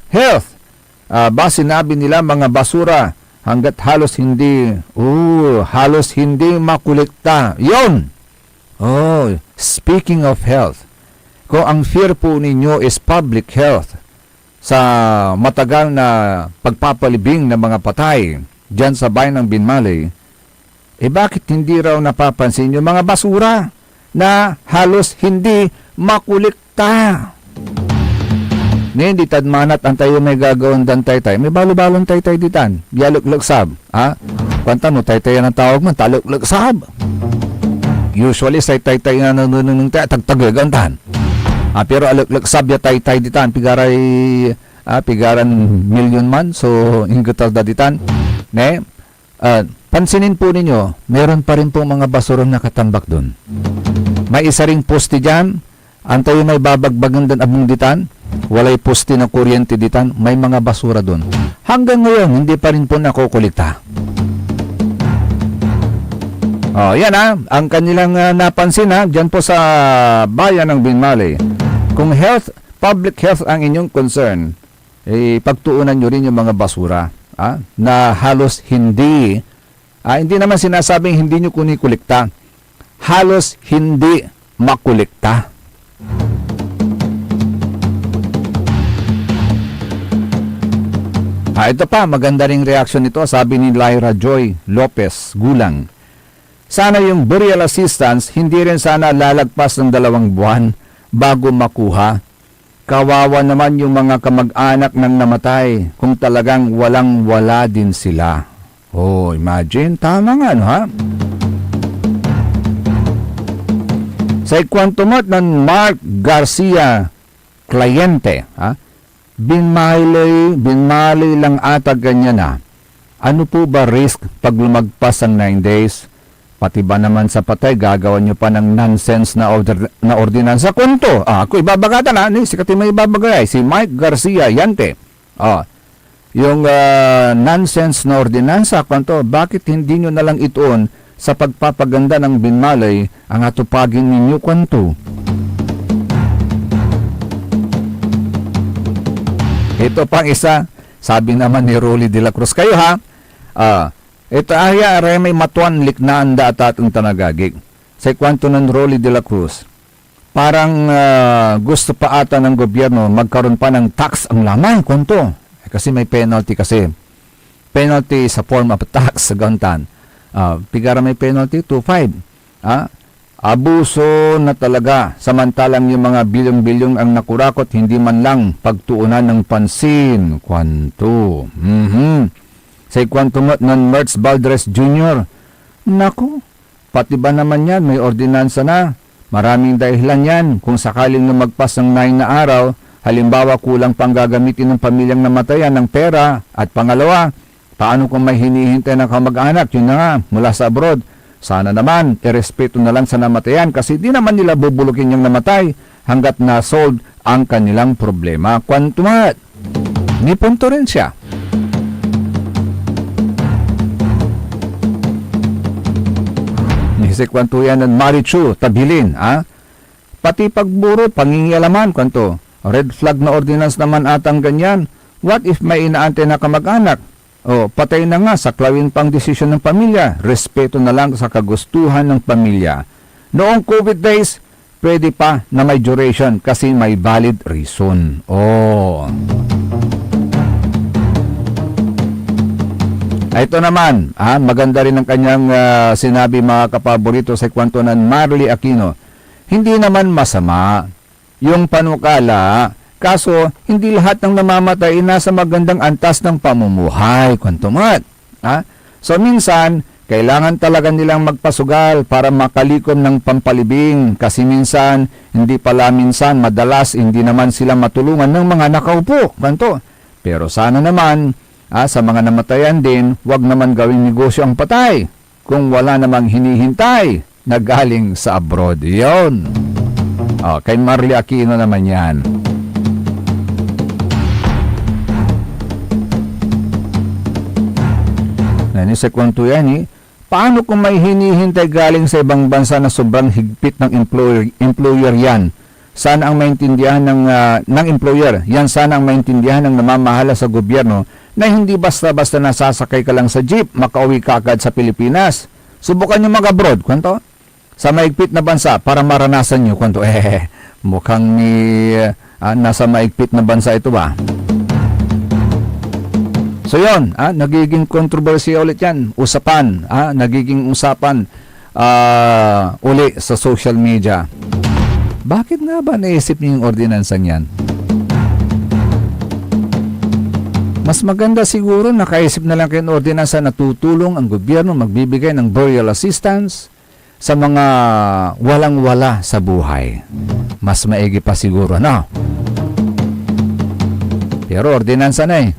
health, ba sinabi nila mga basura, hanggat halos hindi makulikta. Yon! Speaking of health, kung ang fear po ninyo is public health, sa matagal na pagpapalibing ng mga patay, dyan sa bayan ng Binmaley, bakit hindi raw napapansin yung mga basura na halos hindi makulikta? Hindi tadmanat ang tayo may gagawin dan taytay. May balo-balong taytay ditan. Yaluk-luksab. Kwanta mo, taytay ang tawag mo, taluk-luksab. Usually, say taytay na nanununong tayo, tagtagagantan. Pero aluk-luksab ya taytay ditan. Pigaran million man. So, inggutal da ditan. Pansinin po ninyo, meron pa rin po mga basurang nakatambak dun. May isa ring poste dyan, antayo may babagbagan dan abong ditan, walay poste na kuryente ditan, may mga basura dun. Hanggang ngayon, hindi pa rin po nakukulikta. Yan ang kanilang napansin dyan po sa bayan ng Binmaley. Kung public health ang inyong concern, pagtuunan nyo rin yung mga basura na halos hindi naman sinasabing hindi nyo kunikulikta, halos hindi makulikta. Ito pa, maganda ring reaksyon nito, sabi ni Lyra Joy Lopez Gulang. Sana yung burial assistance hindi rin sana lalagpas ng 2 buwan bago makuha. Kawawa naman yung mga kamag-anak ng namatay kung talagang walang-wala din sila. Imagine, tama nga, no, ha? Sa ikwantumot ng Mark Garcia kliyente, binmali lang ata ganyan na. Ano po ba risk pag lumagpas ang 9 days? Pati ba naman sa patay, gagawan nyo pa ng nonsense na ordinansa? Kunto, ako ibabagatan sikat may ibabagay, si Mike Garcia Yante. Yung nonsense na ordinansa, kunto, bakit hindi nyo nalang ituon sa pagpapaganda ng binmalay ang atupagin ninyo, kunto? Ito pang isa, sabi naman ni Rolly de la Cruz, kayo ito ay may matuan liknaan data atong tanagagig. Sa kwanto ng Rolly de la Cruz, parang gusto pa ata ng gobyerno magkaroon pa ng tax ang lamang kwanto. Kasi may penalty kasi. Penalty sa form of tax sa gantan. Pigara may penalty, 2.5. Abuso na talaga. Samantalang yung mga bilyong-bilyong ang nakurakot, hindi man lang pagtuunan ng pansin. Kwanto. Sa ikwantumot ng Mertz Valdres Jr. Naku, pati ba naman yan, may ordinansa na. Maraming dahilan yan kung sakaling lumagpas ng 9 na araw, halimbawa kulang pang gagamitin ng pamilyang namatayan ng pera. At pangalawa, paano kung may hinihintay ng kamag-anak? Yun na nga, mula sa abroad. Sana naman, irespeto na lang sa namatayan kasi di naman nila bubulukin yung namatay hanggat na-solve ang kanilang problema. Kwantumat, ni punto rin siya. Si kwanto yan ng Marichu, Tabilin, pati pagburo, pangingialaman, kwanto. Red flag na ordinance naman atang ganyan. What if may inaante na kamag-anak? Patay na nga, saklawin pang desisyon ng pamilya. Respeto na lang sa kagustuhan ng pamilya. Noong COVID days, pwede pa na may duration kasi may valid reason. Ito naman, maganda rin ang kanyang sinabi mga kapaborito sa kwanto ng Marley Aquino. Hindi naman masama yung panukala, kaso hindi lahat ng namamatay nasa magandang antas ng pamumuhay. Kwantumat. So minsan, kailangan talaga nilang magpasugal para makalikom ng pampalibing kasi minsan, madalas hindi naman sila matulungan ng mga nakaupo. Kwanto. Pero sana naman, sa mga namatayan din, wag naman gawing negosyo ang patay kung wala namang hinihintay na galing sa abroad. Yun. Kay Marley Aquino naman yan. Sa kwanto yan, paano kung may hinihintay galing sa ibang bansa na sobrang higpit ng employer yan? Sana ang maintindihan ng employer. Yan sana ang maintindihan ng namamahala sa gobyerno na hindi basta-basta nasasakay ka lang sa jeep, makauwi ka agad sa Pilipinas. Subukan nyo mag-abroad, kwanto? Sa maigpit na bansa para maranasan nyo, kwanto? Mukhang nasa maigpit na bansa ito ba? So yun, nagiging kontrobersiya ulit yan. Usapan, nagiging usapan uli sa social media. Bakit nga ba naisip niyo yung ordinansang yan? Mas maganda siguro nakaisip na lang kayo ng ordinansa na tutulong ang gobyerno magbibigay ng burial assistance sa mga walang-wala sa buhay. Mas maigi pa siguro, no? Pero ordinansa na eh.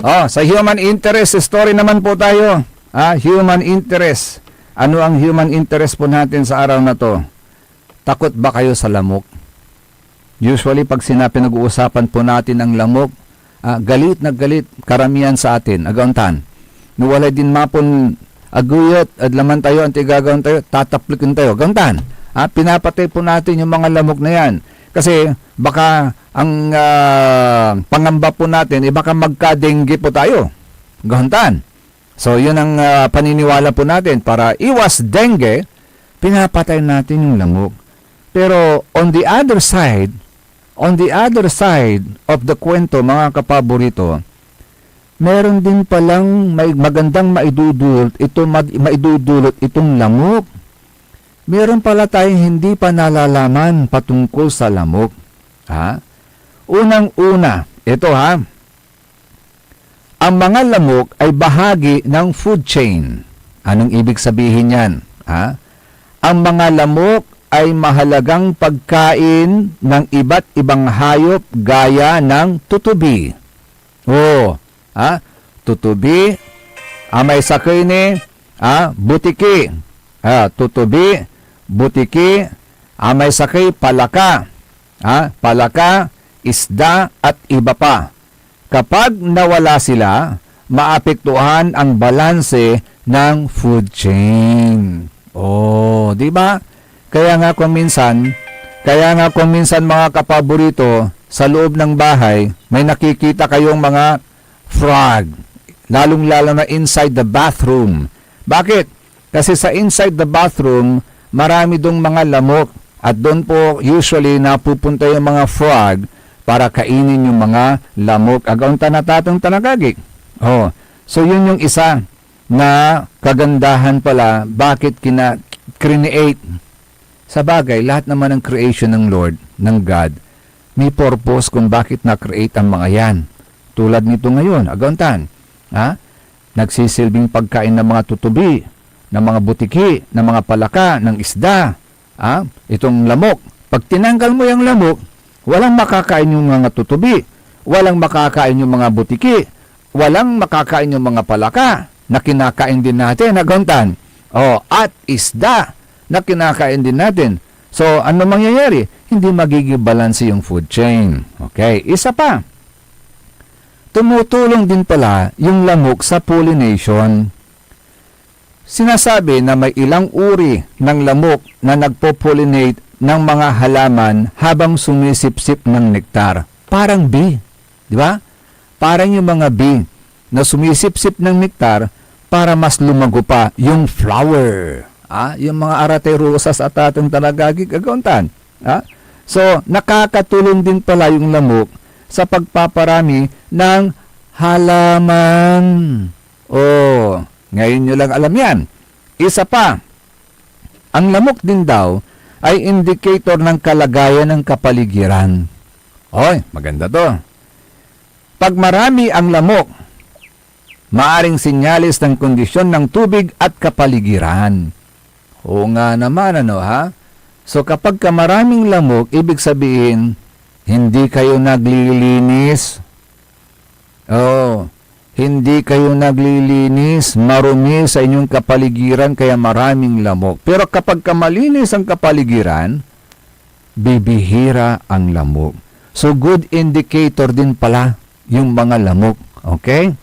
Sa human interest story naman po tayo. Human interest. Ano ang human interest po natin sa araw na to? Takot ba kayo sa lamok? Usually, pag pinag-uusapan po natin ang lamok, galit na galit karamihan sa atin. Agauntan. Nuwalay din mapon aguyot, adlaman tayo, antigagawan tayo, tataplikin tayo. Agauntan. Pinapatay po natin yung mga lamok na yan. Kasi baka ang pangamba po natin, baka magka-dengue po tayo. Agauntan. So, yun ang paniniwala po natin. Para iwas dengue, pinapatay natin yung lamok. Pero on the other side of the kwento, mga kapaborito, meron din palang may magandang maidudulot itong lamok. Meron pala tayong hindi pa nalalaman patungkol sa lamok. Unang-una, ito ang mga lamok ay bahagi ng food chain. Anong ibig sabihin yan? Ha? Ang mga lamok ay mahalagang pagkain ng iba't ibang hayop gaya ng tutubi. Tutubi, may sakay ni, butiki. Tutubi, butiki, may sakay palaka. Palaka, isda at iba pa. Kapag nawala sila, maapektuhan ang balanse ng food chain. Di ba? Kaya nga kung minsan mga kapaborito, sa loob ng bahay, may nakikita kayong mga frog, lalong-lalo na inside the bathroom. Bakit? Kasi sa inside the bathroom, marami dong mga lamok at doon po usually napupunta yung mga frog para kainin yung mga lamok. Agaunta na tatong tanagagik. So yun yung isa na kagandahan pala bakit create. Sa bagay, lahat naman ng creation ng Lord, ng God, may purpose kung bakit na-create ang mga yan. Tulad nito ngayon, aguntan. Nagsisilbing pagkain ng mga tutubi, ng mga butiki, ng mga palaka, ng isda. Itong lamok. Pag tinanggal mo yung lamok, walang makakain yung mga tutubi, walang makakain yung mga butiki, walang makakain yung mga palaka na kinakain din natin, aguntan. At isda na kinakain din natin. So, ano mangyayari? Hindi magiging balance yung food chain. Okay, isa pa. Tumutulong din pala yung lamok sa pollination. Sinasabi na may ilang uri ng lamok na nagpo-pollinate ng mga halaman habang sumisipsip ng nektar. Parang bee. Di ba? Parang yung mga bee na sumisipsip ng nektar para mas lumago pa yung flower. Yung mga arate rosas at atong talagagig agauntan. So, nakakatulong din pala yung lamok sa pagpaparami ng halaman. Ngayon nyo lang alam yan. Isa pa, ang lamok din daw ay indicator ng kalagayan ng kapaligiran. Maganda to. Pag marami ang lamok, maaring sinyalis ng kondisyon ng tubig at kapaligiran. Oo nga naman, So kapag maraming lamok, ibig sabihin, hindi kayo naglilinis. Hindi kayo naglilinis, marumi sa inyong kapaligiran, kaya maraming lamok. Pero kapag malinis ang kapaligiran, bibihira ang lamok. So good indicator din pala yung mga lamok. Okay?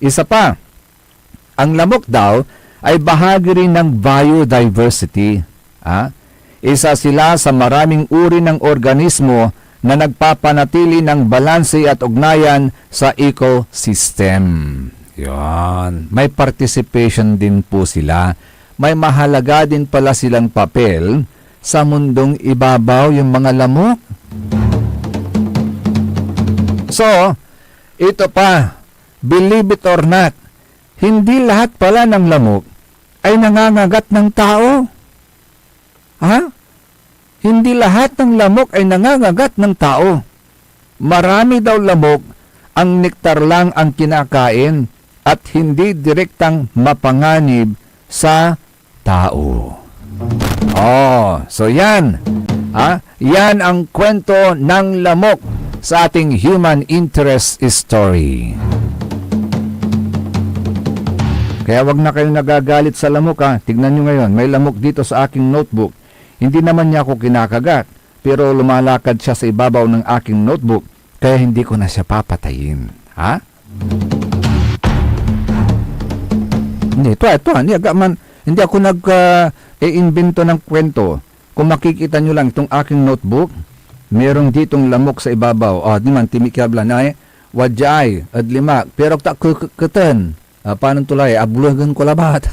Isa pa, ang lamok daw ay bahagi rin ng biodiversity. Isa sila sa maraming uri ng organismo na nagpapanatili ng balanse at ugnayan sa ecosystem. Yan. May participation din po sila. May mahalaga din pala silang papel sa mundong ibabaw yung mga lamok. So, ito pa, believe it or not, hindi lahat pala ng lamok ay nangangagat ng tao. Hindi lahat ng lamok ay nangangagat ng tao. Marami daw lamok ang nektar lang ang kinakain at hindi direktang mapanganib sa tao. So yan. Yan ang kwento ng lamok sa ating human interest story. Kaya wag na kayong nagagalit sa lamok. Tignan nyo ngayon, may lamok dito sa aking notebook. Hindi naman niya ako kinakagat, pero lumalakad siya sa ibabaw ng aking notebook, kaya hindi ko na siya papatayin. Hindi, ito, hindi ako nag-iimbento ng kwento. Kung makikita nyo lang itong aking notebook, merong ditong lamok sa ibabaw. Di man, timikabla na wadjay, at lima, pero tak kukuten. Paano tulay? Abulagan ko labat.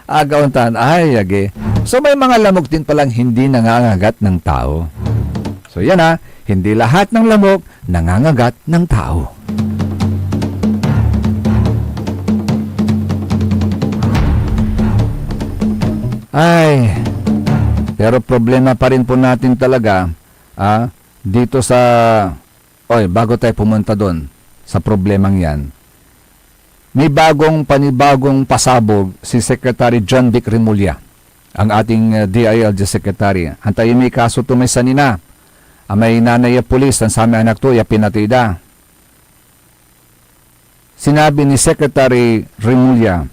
Agauntan, age. So may mga lamok din palang hindi nangangagat ng tao. So yan hindi lahat ng lamok nangangagat ng tao. Pero problema pa rin po natin talaga dito sa bago tayo pumunta doon sa problemang yan. May panibagong pasabog si Secretary John Vic Remulla, ang ating DILG Secretary. Antayin may kaso to may sanina. May nanay pulis ang sami anak to, ya pinatida. Sinabi ni Secretary Remulla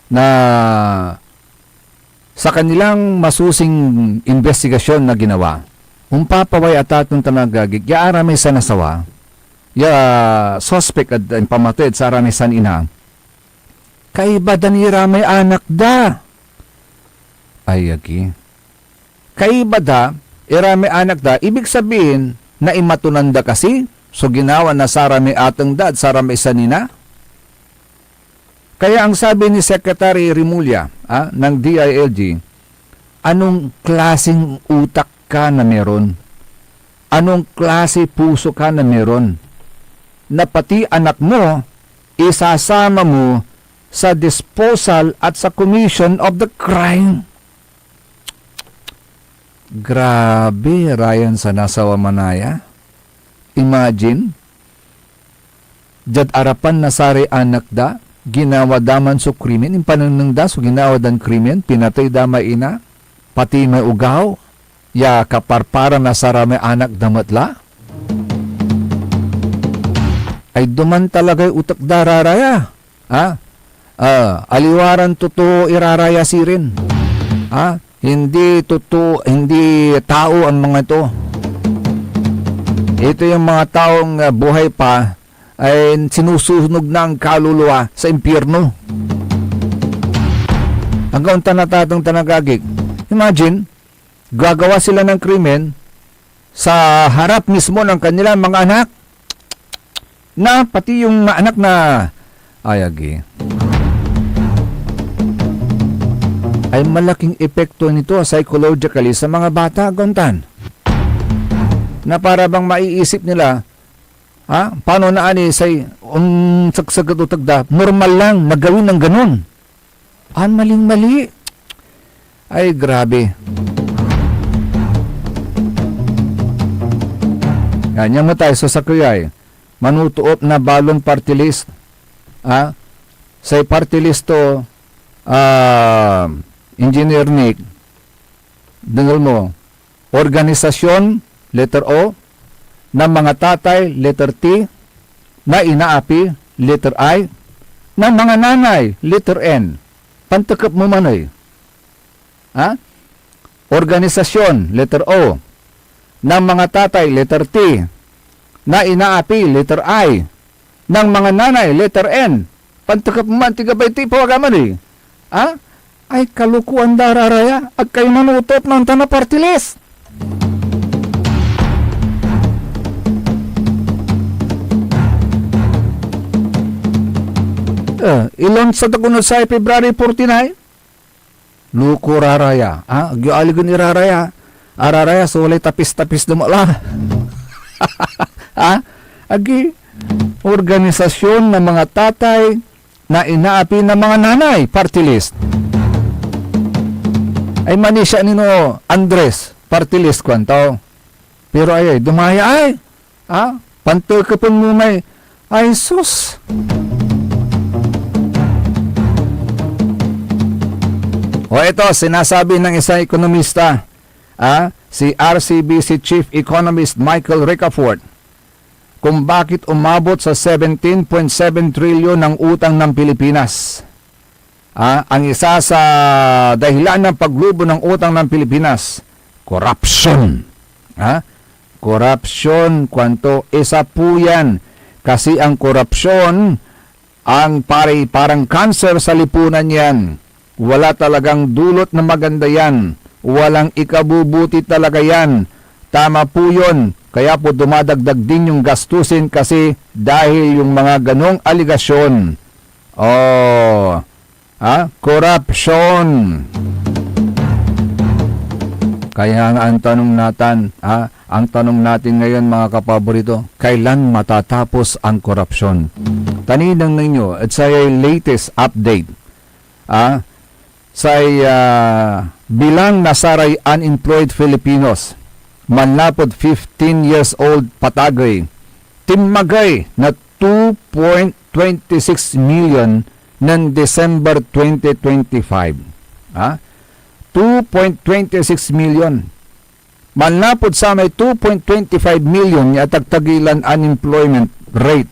na sa kanilang masusing investigasyon na ginawa, papaway at atong tanagagig, ya aramay sa nasawa, ya suspect at pamatid sa aramay san ina, kaiba danira may anak da. Ay, agi. Kaiba da, may anak da, ibig sabihin, na imatunan da kasi, so ginawa na sarami atang da at sarami sanina. Kaya ang sabi ni Secretary Remulla ng DILG, anong klaseng utak ka na meron? Anong klase puso ka na meron? Na pati anak mo, isasama mo sa disposal at sa commission of the crime. Grabe, Ryan sa nasawa manaya. Imagine, jad arapan na sari anak da, ginawa daman so krimen, impananang da, so ginawa dan krimen, pinatay dama ina, pati may ugaw, ya kaparpara na sarami anak damatla. Ay duman talagay utak dararaya. Aliwaran totoo iraraya sirin. Hindi totoo, hindi tao ang mga ito. Ito yung mga taong buhay pa ay sinusunog na ang kaluluwa sa impyerno. Hanggang tanatatong tanagagig. Imagine, gagawa sila ng krimen sa harap mismo ng kanilang mga anak, na pati yung anak na ayagi. Ay malaking epekto nito psychologically sa mga bata, gontan. Na para bang maiisip nila, paano na ani say sagsagat o tagda, normal lang nagawin ng ganun. Maling-mali. Ay grabe. Yan mo tayo sa sakuyay. Manutuop na balon party list. Say party list to Engineer Nick, dengal mo, organisasyon, letter O, ng mga tatay, letter T, na inaapi, letter I, ng mga nanay, letter N. Pantakap mo manoy. Organisasyon, letter O, ng mga tatay, letter T, na inaapi, letter I, ng mga nanay, letter N. Pantakap mo man, tigabay T, pawagaman eh. Ay kalukuan dararaya at kayo manutot ng tanah party list. Ilon sa tagunod sa February 49? Luko raraya. Agyaligon iraraya. Araraya so walay tapis-tapis dumala. Agi organisasyon ng mga tatay na inaapi ng mga nanay party list. Ay manisya nino Andres party list kwanto. Pero ay dumaya ay. Pantul ka pun mo may ay sus. O ito sinasabi ng isang ekonomista, si RCBC Chief Economist Michael Ricafort, kung bakit umabot sa 17.7 trilyon ang utang ng Pilipinas. Ang isa sa dahilan ng paglubo ng utang ng Pilipinas, corruption. Corruption, kwanto, isa po yan. Kasi ang korupsyon, parang cancer sa lipunan yan. Wala talagang dulot na maganda yan. Walang ikabubuti talaga yan. Tama po yun. Kaya po dumadagdag din yung gastusin kasi dahil yung mga ganong aligasyon. Corruption. Kaya ang tanong natin ngayon mga kapaborito, kailan matatapos ang korupsyon? Taninang ninyo at sa latest update sa bilang nasaray unemployed Filipinos manlapod 15 years old patagay timmagay na 2.26 million ng December 2025. 2.26 million. Malnapod sa may 2.25 million niya tagtagilan unemployment rate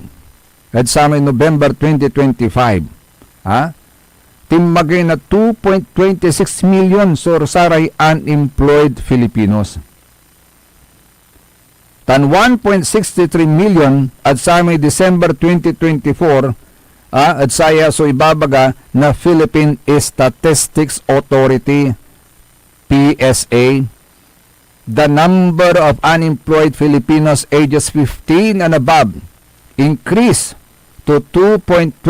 at sa may November 2025. Timmagay na 2.26 million sorsaray unemployed Filipinos. Tan 1.63 million at sa may December 2024 at saya so ibabaga na Philippine Statistics Authority PSA. The number of unemployed Filipinos ages 15 and above increased to 2.26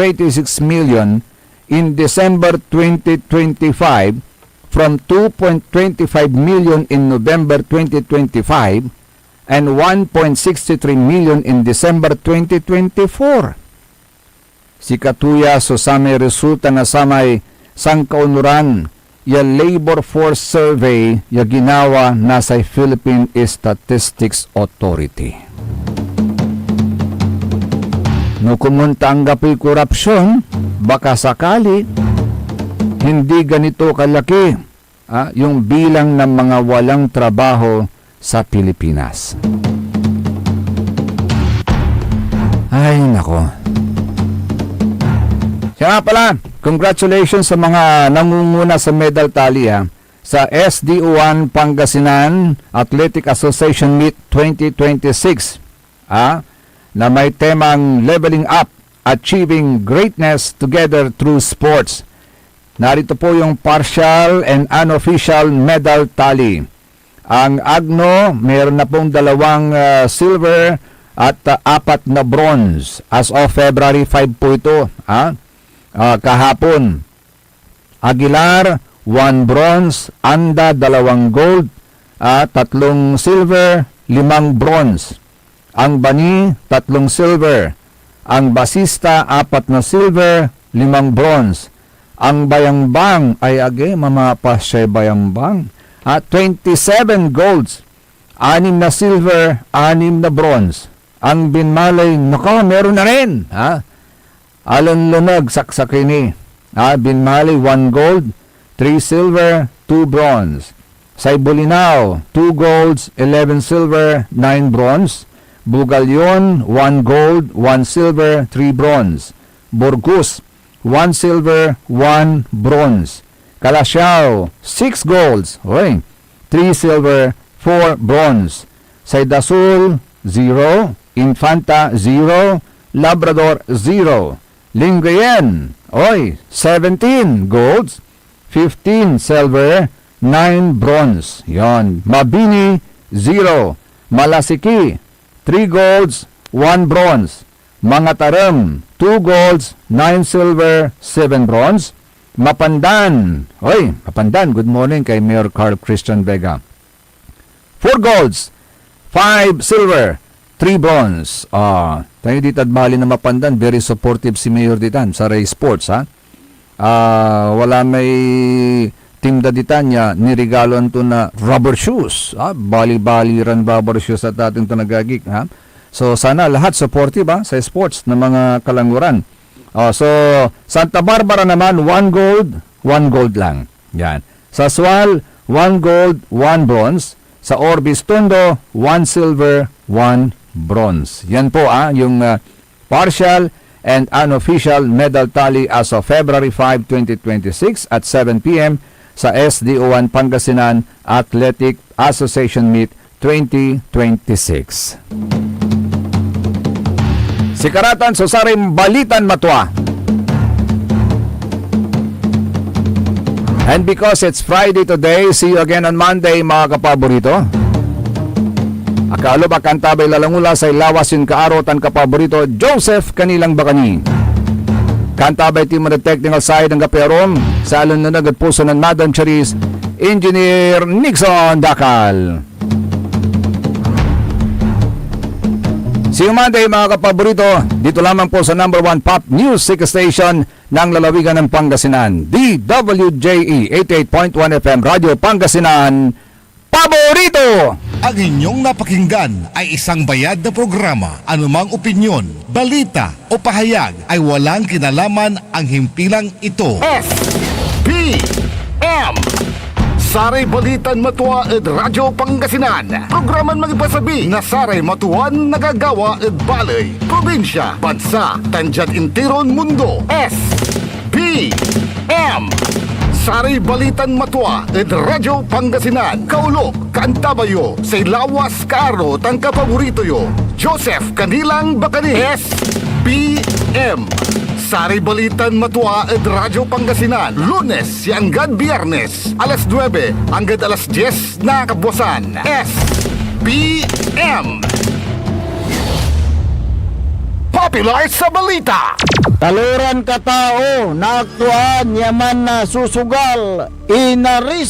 million in December 2025 from 2.25 million in November 2025 and 1.63 million in December 2024. Si katuya so sa may resulta na sa may sangkaunuran ya labor force survey ya ginawa na sa Philippine Statistics Authority. No kumuntanggap'y korupsyon, baka sakali hindi ganito kalaki yung bilang ng mga walang trabaho sa Pilipinas. Ay nako. Kaya pala, congratulations sa mga nangunguna sa medal tally sa SDO1 Pangasinan Athletic Association Meet 2026 na may temang Leveling Up, Achieving Greatness Together Through Sports. Narito po yung partial and unofficial medal tally. Ang Agno, meron na pong 2 silver at 4 na bronze as of February 5 po ito. Kahapon. Aguilar, 1 bronze, Anda, 2 gold, 3 silver, 5 bronze. Ang Bani, 3 silver. Ang Basista, 4 na silver, 5 bronze. Ang Bayangbang, ay mamapas siya Bayangbang, 27 golds, 6 na silver, 6 na bronze. Ang Binmalay, meron na rin. Alon Lunag, Saksakini. Binmalay, 1 gold, 3 silver, 2 bronze. Saybulinao, 2 golds, 11 silver, 9 bronze. Bugalyon, 1 gold, 1 silver, 3 bronze. Burgos, 1 silver, 1 bronze. Calasiao, 6 golds, 3 silver, 4 bronze. Saydasul, 0. Infanta, 0. Labrador, 0. Lingayen, 17 golds, 15 silver, 9 bronze. Yon. Mabini, 0. Malasiki, 3 golds, 1 bronze. Mangatarem, 2 golds, 9 silver, 7 bronze. Mapandan, Mapandan, good morning kay Mayor Carl Christian Vega. 4 golds, 5 silver, 3 bronze. Tayo dito at bali na Mapandan, very supportive si Mayor ditan sa Ray Sports, wala may team daditan niya, nirigalon to na rubber shoes. Bali-bali ran rubber shoes at ating to nagagik. So sana lahat supportive sa sports ng mga kalanguran. So Santa Barbara naman, 1 gold, 1 gold lang. Yan. Sa Sual, 1 gold, 1 bronze. Sa Orbis Tondo, 1 silver, 1 bronze. Yan po yung partial and unofficial medal tally as of February 5, 2026 at 7 p.m. sa SDO1 Pangasinan Athletic Association Meet 2026. Sikaratan sa saring balitan matwa. And because it's Friday today, see you again on Monday mga kapaborito. Akalo bakantabay lalangula sa ilawas yung kaarotan kapaborito Joseph Kanilang Bakani. Kantabay team on the technical side ng kaperom sa alon na nagpuso ng Madam Charis, Engineer Nixon Dakal. See you Monday mga kapaborito, dito lamang po sa number 1 pop music station ng lalawigan ng Pangasinan, DWJE 88.1 FM Radio Pangasinan, Paborito! Ang inyong napakinggan ay isang bayad na programa. Anumang opinyon, balita o pahayag ay walang kinalaman ang himpilang ito. SBM Saray Balitan Matua ed Radyo Pangasinan. Programan magipasabi na saray matuan nagagawa ed balay, probinsya, bansa, tanjat intiron mundo. SBM Saray Balitan Matua ed Radyo Pangasinan. Kaulok, Kaantabayo, say lawas kaaro tang kapaborito yo. Joseph Kanilang Bakani. SBM Saray Balitan Matua ed Radyo Pangasinan. Lunes hanggang Biyernes, alas 9 hanggang alas 10 na kabuwasan. SBM Popular sa balita. Taluran ka tao, na aktuan yaman na susugal, inaris